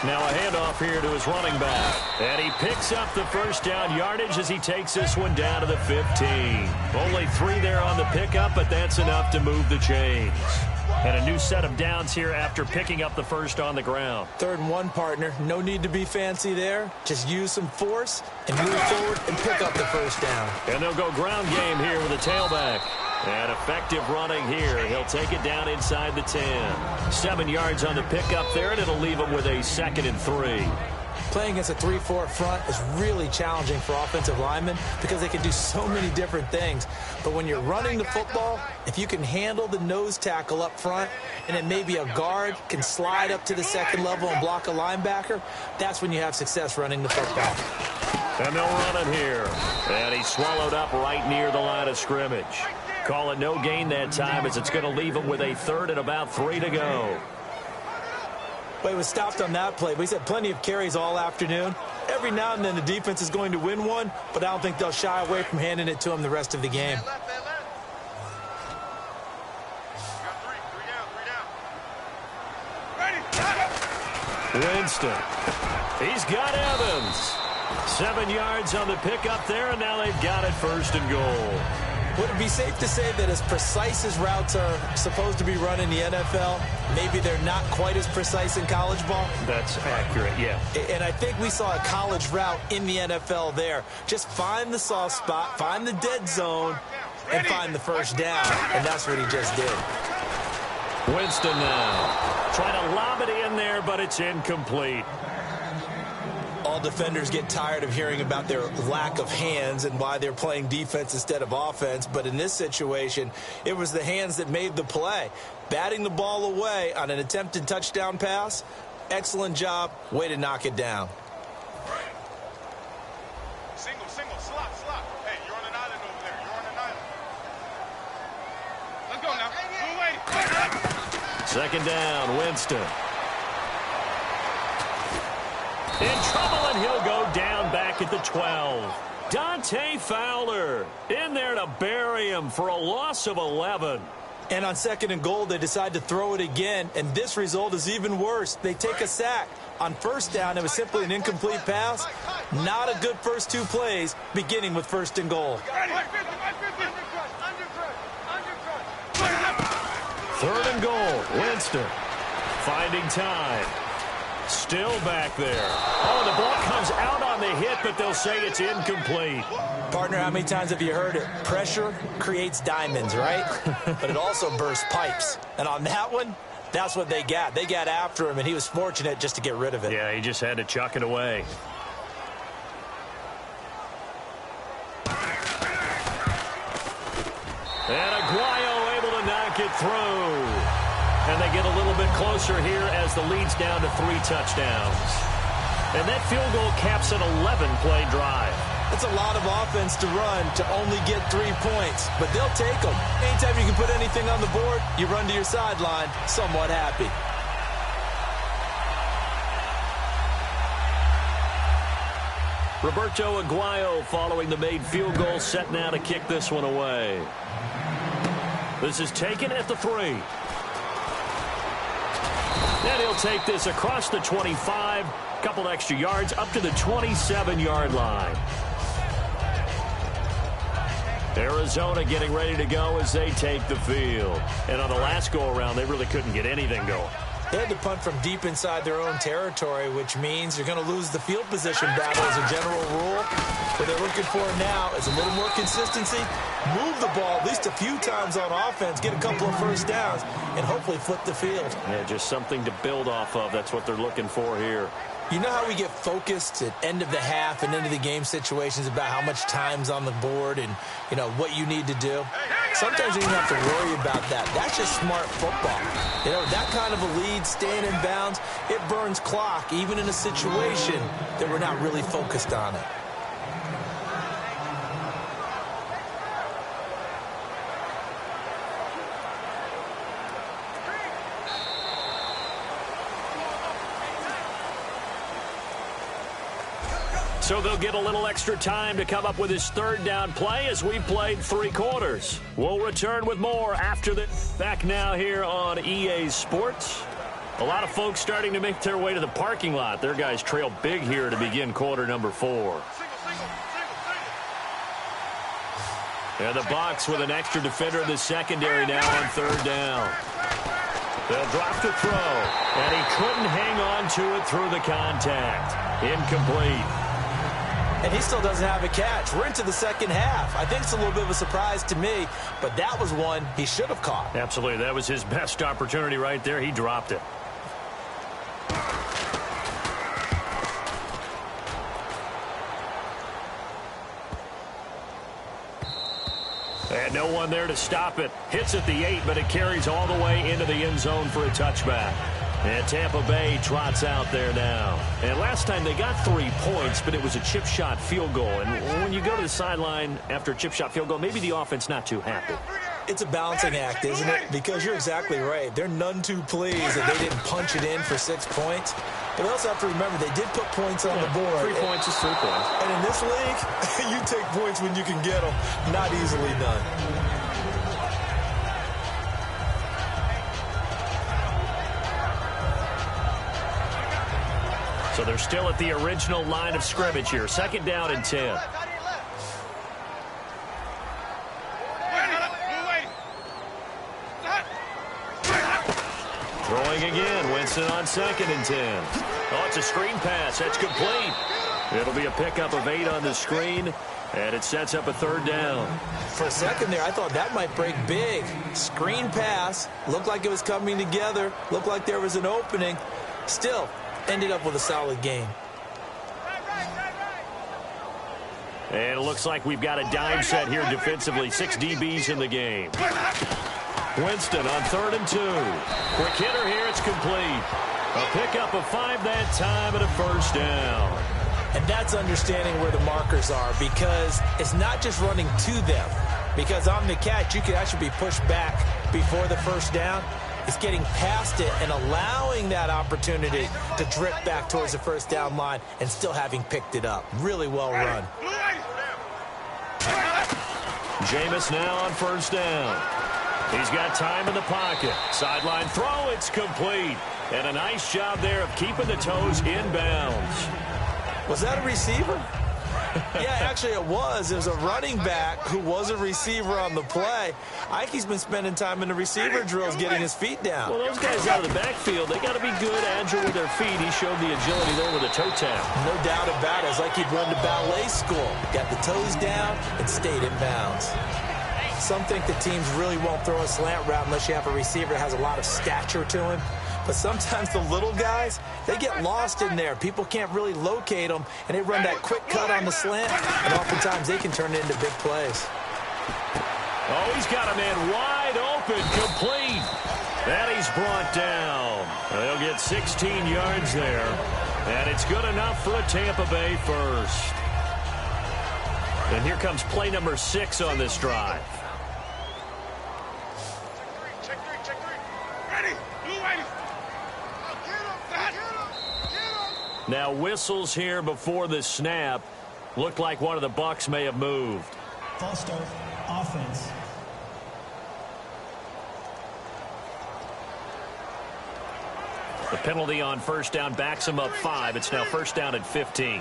Now a handoff here to his running back. And he picks up the first down yardage as he takes this one down to the 15. Only 3 there on the pickup, but that's enough to move the chains. And a new set of downs here after picking up the first on the ground. 3rd and 1, partner. No need to be fancy there. Just use some force and move forward and pick up the first down. And they'll go ground game here with a tailback. And effective running here. He'll take it down inside the 10. 7 yards on the pickup there, and it'll leave him with a 2nd and 3. Playing against a 3-4 front is really challenging for offensive linemen because they can do so many different things. But when you're running the football, if you can handle the nose tackle up front and then maybe a guard can slide up to the 2nd level and block a linebacker, that's when you have success running the football. And they'll run it here. And he's swallowed up right near the line of scrimmage. Call it no gain that time as it's going to leave him with a 3rd and about 3 to go. But he was stopped on that play. But he's had plenty of carries all afternoon. Every now and then the defense is going to win one, but I don't think they'll shy away from handing it to him the rest of the game. Winston. He's got Evans. 7 yards on the pickup there, and now they've got it 1st and goal. Would it be safe to say that as precise as routes are supposed to be run in the NFL, maybe they're not quite as precise in college ball? That's accurate, yeah. And I think we saw a college route in the NFL there. Just find the soft spot, find the dead zone, and find the first down. And that's what he just did. Winston now trying to lob it in there, but it's incomplete. All defenders get tired of hearing about their lack of hands and why they're playing defense instead of offense. But in this situation, it was the hands that made the play. Batting the ball away on an attempted touchdown pass, excellent job. Way to knock it down. Single, slot. Hey, you're on an island over there. You're on an island. Let's go now. Move away. 2nd down, Winston. In trouble, and he'll go down back at the 12. Dante Fowler in there to bury him for a loss of 11. And on 2nd and goal, they decide to throw it again, and this result is even worse. They take a sack. On 1st down, it was simply an incomplete pass. Not a good first 2 plays, beginning with 1st and goal. 3rd and goal, Winston finding time. Still back there. Oh, the ball comes out on the hit, but they'll say it's incomplete. Partner, how many times have you heard it? Pressure creates diamonds, right? But it also bursts pipes. And on that one, that's what they got. They got after him, and he was fortunate just to get rid of it. Yeah, he just had to chuck it away. And Aguayo able to knock it through. And they get a little bit closer here as the lead's down to 3 touchdowns. And that field goal caps an 11-play drive. It's a lot of offense to run to only get 3 points, but they'll take them. Anytime you can put anything on the board, you run to your sideline somewhat happy. Roberto Aguayo following the made field goal, set now to kick this one away. This is taken at the 3. And he'll take this across the 25, couple extra yards up to the 27-yard line. Arizona getting ready to go as they take the field. And on the last go-around, they really couldn't get anything going. They had to punt from deep inside their own territory, which means you're going to lose the field position battle as a general rule. What they're looking for now is a little more consistency, move the ball at least a few times on offense, get a couple of first downs, and hopefully flip the field. Yeah, just something to build off of. That's what they're looking for here. You know how we get focused at end of the half and end of the game situations about how much time's on the board and, you know, what you need to do? Sometimes you don't have to worry about that. That's just smart football. You know, that kind of a lead, staying in bounds, it burns clock, even in a situation that we're not really focused on it. So they'll get a little extra time to come up with his 3rd down play as we played 3 quarters. We'll return with more after the back now here on EA Sports. A lot of folks starting to make their way to the parking lot. Their guys trail big here to begin quarter number 4. And the Bucs with an extra defender in the secondary now on 3rd down. They'll drop to throw, and he couldn't hang on to it through the contact. Incomplete. And he still doesn't have a catch. We're into the 2nd half. I think it's a little bit of a surprise to me, but that was one he should have caught. Absolutely. That was his best opportunity right there. He dropped it. And no one there to stop it. Hits at the 8, but it carries all the way into the end zone for a touchback. And Tampa Bay trots out there now. And last time they got 3 points, but it was a chip shot field goal. And when you go to the sideline after a chip shot field goal, maybe the offense not too happy. It's a balancing act, isn't it? Because you're exactly right. They're none too pleased that they didn't punch it in for 6 points. But they also have to remember they did put points on the board. 3 points is 3 points. And in this league, you take points when you can get them. Not easily done. So they're still at the original line of scrimmage here. 2nd down and 10. Throwing again. Winston on 2nd and 10. Oh, it's a screen pass. That's complete. It'll be a pickup of 8 on the screen, and it sets up a 3rd down. For a second there, I thought that might break big. Screen pass. Looked like it was coming together. Looked like there was an opening. Still, ended up with a solid game. And it looks like we've got a dime set here defensively. 6 DBs in the game. Winston on 3rd and 2. Quick hitter here. It's complete. A pickup of 5 that time and a 1st down. And that's understanding where the markers are, because it's not just running to them. Because on the catch, you can actually be pushed back before the 1st down. It's getting past it and allowing that opportunity to drift back towards the first down line and still having picked it up. Really well run. Jameis now on first down. He's got time in the pocket. Sideline throw, it's complete. And a nice job there of keeping the toes in bounds. Was that a receiver? Yeah, actually it was. It was a running back who was a receiver on the play. I think he's been spending time in the receiver drills getting his feet down. Well, those guys out of the backfield, they got to be good, agile with their feet. He showed the agility there with a toe tap. No doubt about it. It's like he'd run to ballet school. Got the toes down and stayed in bounds. Some think the teams really won't throw a slant route unless you have a receiver that has a lot of stature to him. But sometimes the little guys, they get lost in there. People can't really locate them, and they run that quick cut on the slant, and oftentimes they can turn it into big plays. Oh, he's got a man wide open, complete. And he's brought down. They'll get 16 yards there, and it's good enough for a Tampa Bay first. And here comes play number 6 on this drive. Now whistles here before the snap. Looked like one of the Bucs may have moved. False start, offense. The penalty on first down backs him up 5. It's now first down at 15.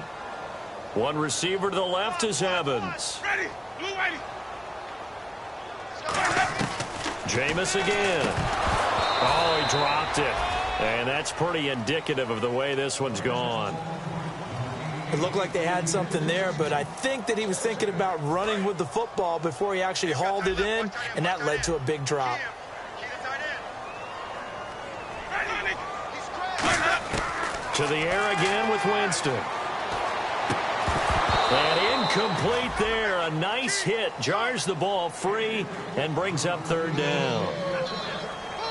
One receiver to the left is Evans. Jameis again. Oh, he dropped it. And that's pretty indicative of the way this one's gone. It looked like they had something there, but I think that he was thinking about running with the football before he actually hauled it in, and that led to a big drop. To the air again with Winston. And incomplete there. A nice hit. Jars the ball free and brings up third down.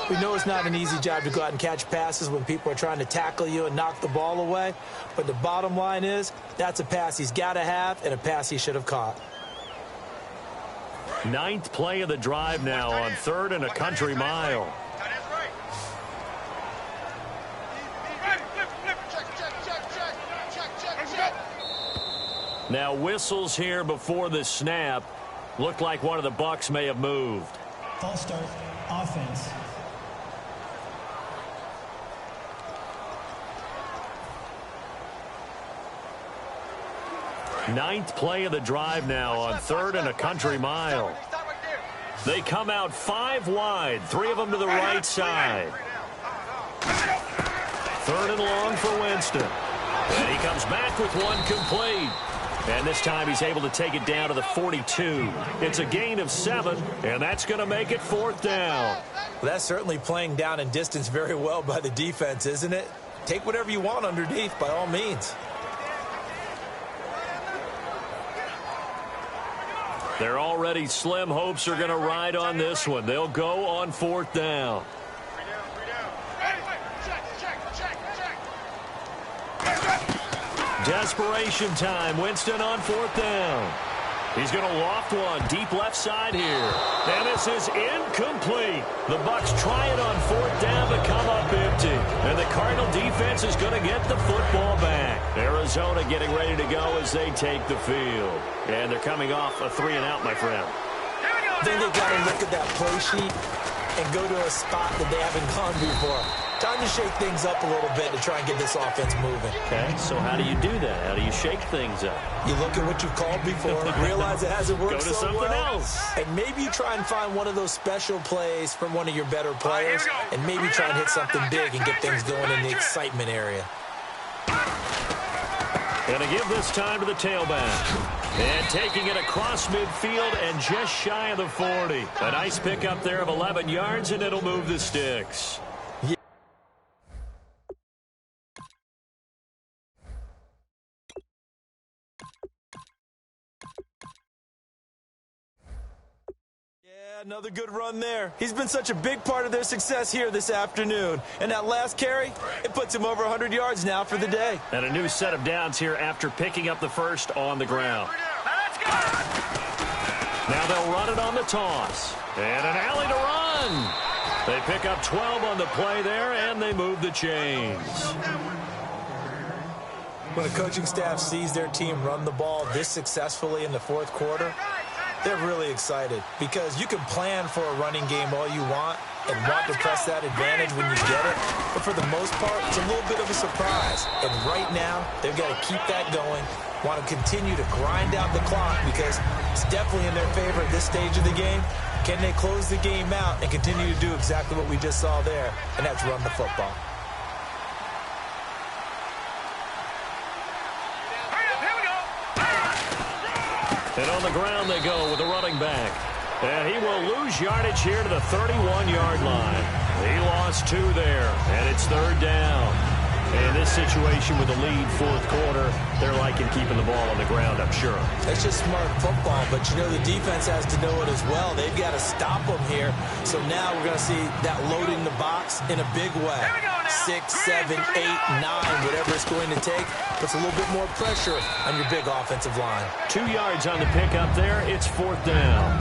We know it's not an easy job to go out and catch passes when people are trying to tackle you and knock the ball away. But the bottom line is, that's a pass he's got to have and a pass he should have caught. 9th play of the drive now on 3rd and a country mile. Now whistles here before the snap. Looked like one of the Bucs may have moved. False start, offense. Ninth play of the drive now on 3rd and a country mile. They come out 5 wide, 3 of them to the right side. 3rd and long for Winston. And he comes back with one complete. And this time he's able to take it down to the 42. It's a gain of 7, and that's going to make it 4th down. Well, that's certainly playing down in distance very well by the defense, isn't it? Take whatever you want underneath, by all means. They're already slim hopes are going to ride on this one. They'll go on 4th down. Desperation time. Winston on 4th down. He's going to loft one deep left side here. And this is incomplete. The Bucs try it on 4th down but come up empty. And the Cardinal defense is going to get the football back. Arizona getting ready to go as they take the field. And they're coming off a 3-and-out, my friend. I think they've got to look at that play sheet and go to a spot that they haven't gone before. Time to shake things up a little bit to try and get this offense moving. Okay, so how do you do that? How do you shake things up? You look at what you've called before, realize it hasn't worked Go to so something well, else. and maybe you try and find one of those special plays from one of your better players, and maybe try and hit something big and get things going in the excitement area. Going to give this time to the tailback. And taking it across midfield and just shy of the 40. A nice pickup there of 11 yards, and it'll move the sticks. Another good run there. He's been such a big part of their success here this afternoon. And that last carry, it puts him over 100 yards now for the day. And a new set of downs here after picking up the first on the ground. Now they'll run it on the toss. And an alley to run. They pick up 12 on the play there, and they move the chains. When a coaching staff sees their team run the ball this successfully in the fourth quarter, they're really excited because you can plan for a running game all you want and want to press that advantage when you get it. But for the most part, it's a little bit of a surprise. And right now, they've got to keep that going, want to continue to grind out the clock because it's definitely in their favor at this stage of the game. Can they close the game out and continue to do exactly what we just saw there, and that's run the football? And on the ground they go with the running back. And he will lose yardage here to the 31-yard line. He lost 2 there, and it's 3rd down. And in this situation with the lead fourth quarter, they're liking keeping the ball on the ground, I'm sure. That's just smart football, but you know the defense has to know it as well. They've got to stop them here. So now we're going to see that loading the box in a big way. 6, 7, 8, 9, whatever it's going to take, puts a little bit more pressure on your big offensive line. 2 yards on the pickup there. It's 4th down.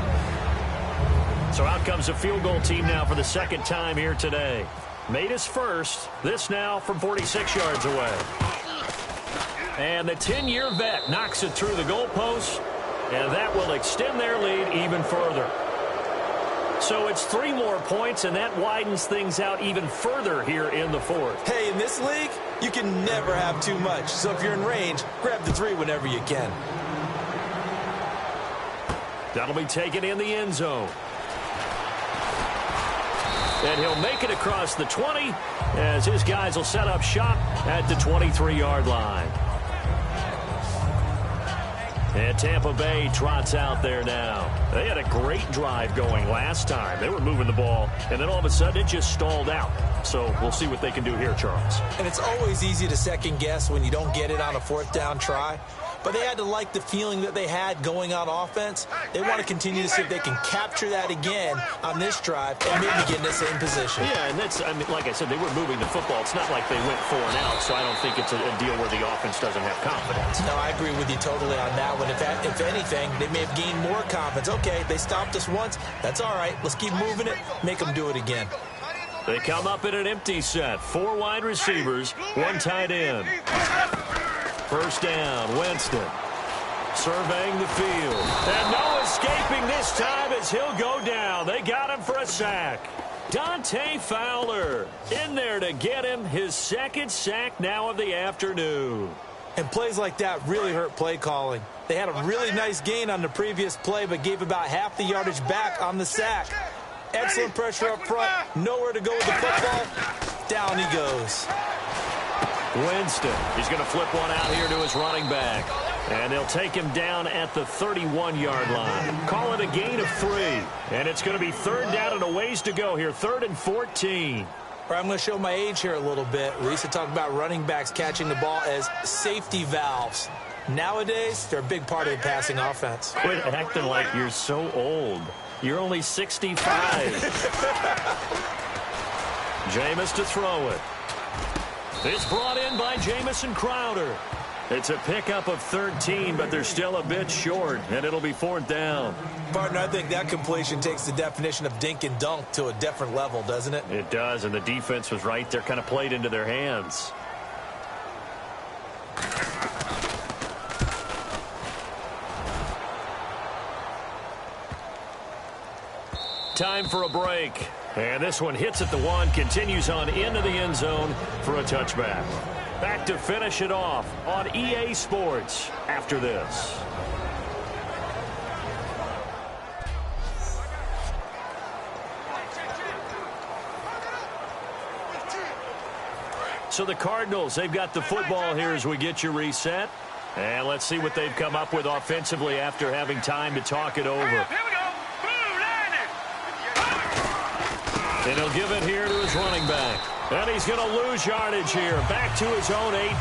So out comes the field goal team now for the second time here today. Made his first. This now from 46 yards away. And the 10-year vet knocks it through the goalpost, and that will extend their lead even further. So it's 3 more points, and that widens things out even further here in the fourth. Hey, in this league, you can never have too much. So if you're in range, grab the 3 whenever you can. That'll be taken in the end zone. And he'll make it across the 20 as his guys will set up shop at the 23-yard line. And Tampa Bay trots out there now. They had a great drive going last time. They were moving the ball, and then all of a sudden it just stalled out. So we'll see what they can do here, Charles. And it's always easy to second guess when you don't get it on a 4th down try. But they had to like the feeling that they had going on offense. They want to continue to see if they can capture that again on this drive and maybe get in the same position. Yeah, and that's, I mean, like I said, they were moving the football. It's not like they went 4 and out, so I don't think it's a deal where the offense doesn't have confidence. No, I agree with you totally on that one. If anything, they may have gained more confidence. Okay, they stopped us once. That's all right. Let's keep moving it. Make them do it again. They come up in an empty set. 4 wide receivers, 1 tight end. First down, Winston surveying the field. And no escaping this time as he'll go down. They got him for a sack. Dante Fowler in there to get him his 2nd sack now of the afternoon. And plays like that really hurt play calling. They had a really nice gain on the previous play, but gave about half the yardage back on the sack. Excellent pressure up front. Nowhere to go with the football. Down he goes. Winston, he's going to flip one out here to his running back. And they'll take him down at the 31-yard line. Call it a gain of 3. And it's going to be 3rd down and a ways to go here. 3rd and 14. I'm going to show my age here a little bit. We used to talk about running backs catching the ball as safety valves. Nowadays, they're a big part of the passing offense. Quit acting like you're so old. You're only 65. Jameis to throw it. It's brought in by Jamison Crowder. It's a pickup of 13, but they're still a bit short, and it'll be 4th down. Partner, I think that completion takes the definition of dink and dunk to a different level, doesn't it? It does, and the defense was right there, kind of played into their hands. Time for a break. And this one hits at the 1, continues on into the end zone for a touchback. Back to finish it off on EA Sports after this. So the Cardinals, they've got the football here as we get you reset. And let's see what they've come up with offensively after having time to talk it over. Here we go. Boom, landed. And he'll give it here to his running back. And he's going to lose yardage here. Back to his own 18.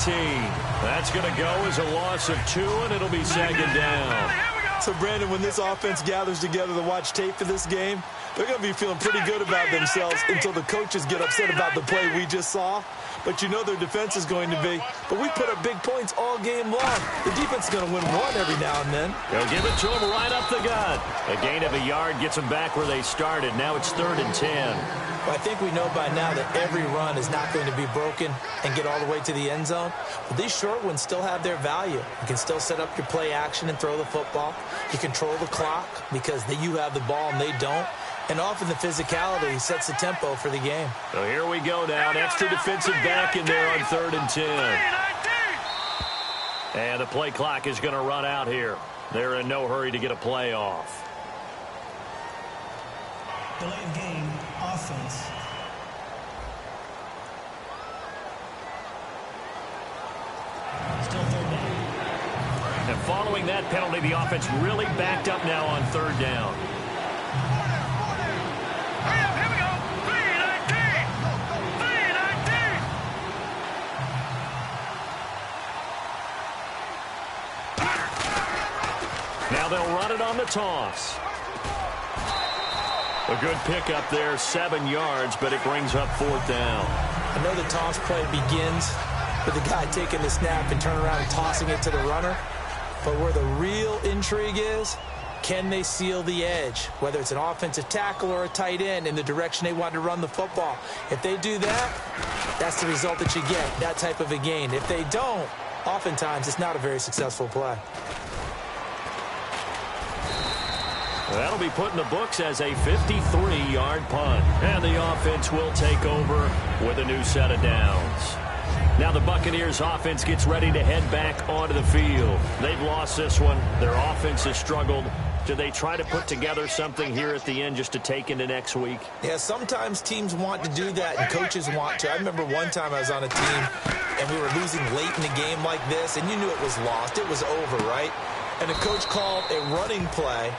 That's going to go as a loss of 2, and it'll be 2nd down. So, Brandon, when this offense gathers together to watch tape for this game, they're going to be feeling pretty good about themselves until the coaches get upset about the play we just saw. But you know their defense is going to be. But we put up big points all game long. The defense is going to win 1 every now and then. They'll give it to him right up the gut. A gain of a yard gets them back where they started. Now it's 3rd and 10. Well, I think we know by now that every run is not going to be broken and get all the way to the end zone. But these short ones still have their value. You can still set up your play action and throw the football. You control the clock because you have the ball and they don't. And often the physicality sets the tempo for the game. So here we go now. An extra defensive back in there on 3rd and 10. And the play clock is going to run out here. They're in no hurry to get a play off. Delay of game, offense. Still 3rd down. And following that penalty, the offense really backed up now on 3rd down. Here we go. 3-19. 3-19. Now they'll run it on the toss. A good pickup there, 7 yards, but it brings up 4th down. I know the toss play begins with the guy taking the snap and turning around and tossing it to the runner. But where the real intrigue is, can they seal the edge? Whether it's an offensive tackle or a tight end in the direction they want to run the football. If they do that, that's the result that you get, that type of a gain. If they don't, oftentimes it's not a very successful play. That'll be put in the books as a 53-yard punt. And the offense will take over with a new set of downs. Now the Buccaneers offense gets ready to head back onto the field. They've lost this one. Their offense has struggled. Do they try to put together something here at the end just to take into next week? Yeah, sometimes teams want to do that and coaches want to. I remember one time I was on a team and we were losing late in the game like this, and you knew it was lost. It was over, right? And the coach called a running play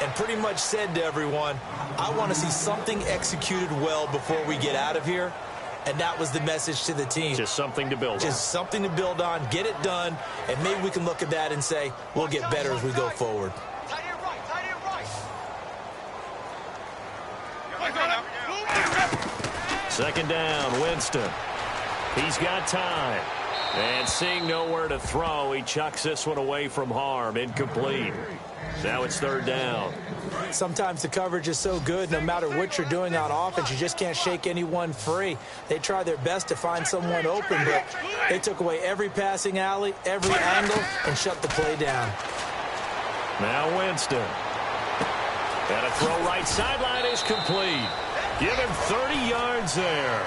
and pretty much said to everyone, I want to see something executed well before we get out of here. And that was the message to the team. Just something to build on. Just something to build on, get it done, and maybe we can look at that and say, we'll get better as we go forward. Tight end right. 2nd down, Winston. He's got time. And seeing nowhere to throw, he chucks this one away from harm. Incomplete. Now it's 3rd down. Sometimes the coverage is so good, no matter what you're doing on offense, you just can't shake anyone free. They try their best to find someone open, but they took away every passing alley, every angle, and shut the play down. Now Winston. And a throw right sideline is complete. Give him 30 yards there.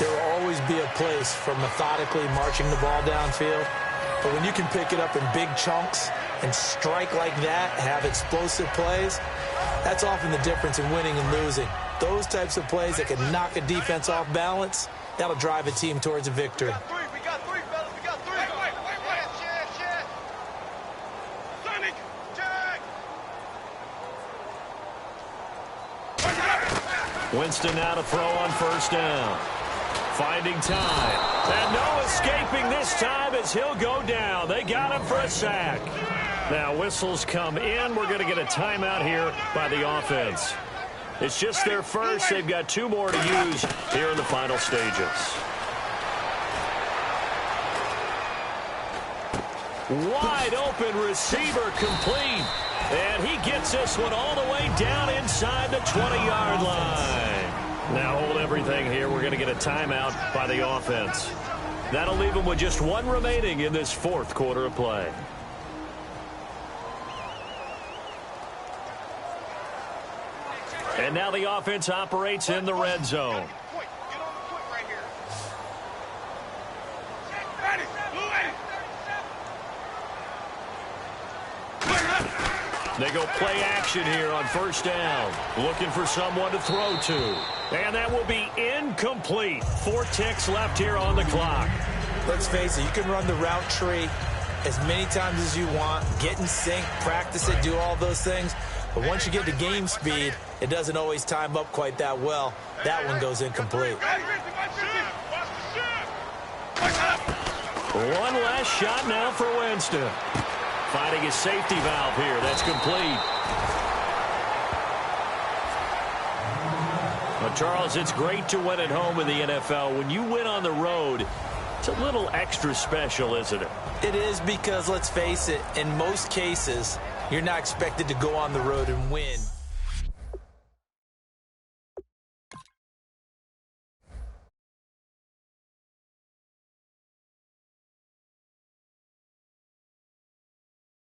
There will always be a place for methodically marching the ball downfield. But when you can pick it up in big chunks and strike like that, have explosive plays, that's often the difference in winning and losing. Those types of plays that can knock a defense off balance, that'll drive a team towards a victory. We got three, fellas. We got 3. Wait. Check. Sonic, check. Winston now to throw on 1st down. Finding time. And no escaping this time as he'll go down. They got him for a sack. Now whistles come in. We're going to get a timeout here by the offense. It's just their first. They've got 2 more to use here in the final stages. Wide open receiver complete. And he gets this one all the way down inside the 20-yard line. Now hold everything here. We're going to get a timeout by the offense. That'll leave them with just 1 remaining in this 4th quarter of play. And now the offense operates in the red zone. Get on the point right here. They go play action here on 1st down. Looking for someone to throw to. And that will be incomplete. 4 ticks left here on the clock. Let's face it, you can run the route tree as many times as you want, get in sync, practice it, do all those things. But once you get to game speed, it doesn't always time up quite that well. That one goes incomplete. One last shot now for Winston. Finding his safety valve here. That's complete. Well, Charles, it's great to win at home in the NFL. When you win on the road, it's a little extra special, isn't it? It is, because let's face it, in most cases, you're not expected to go on the road and win.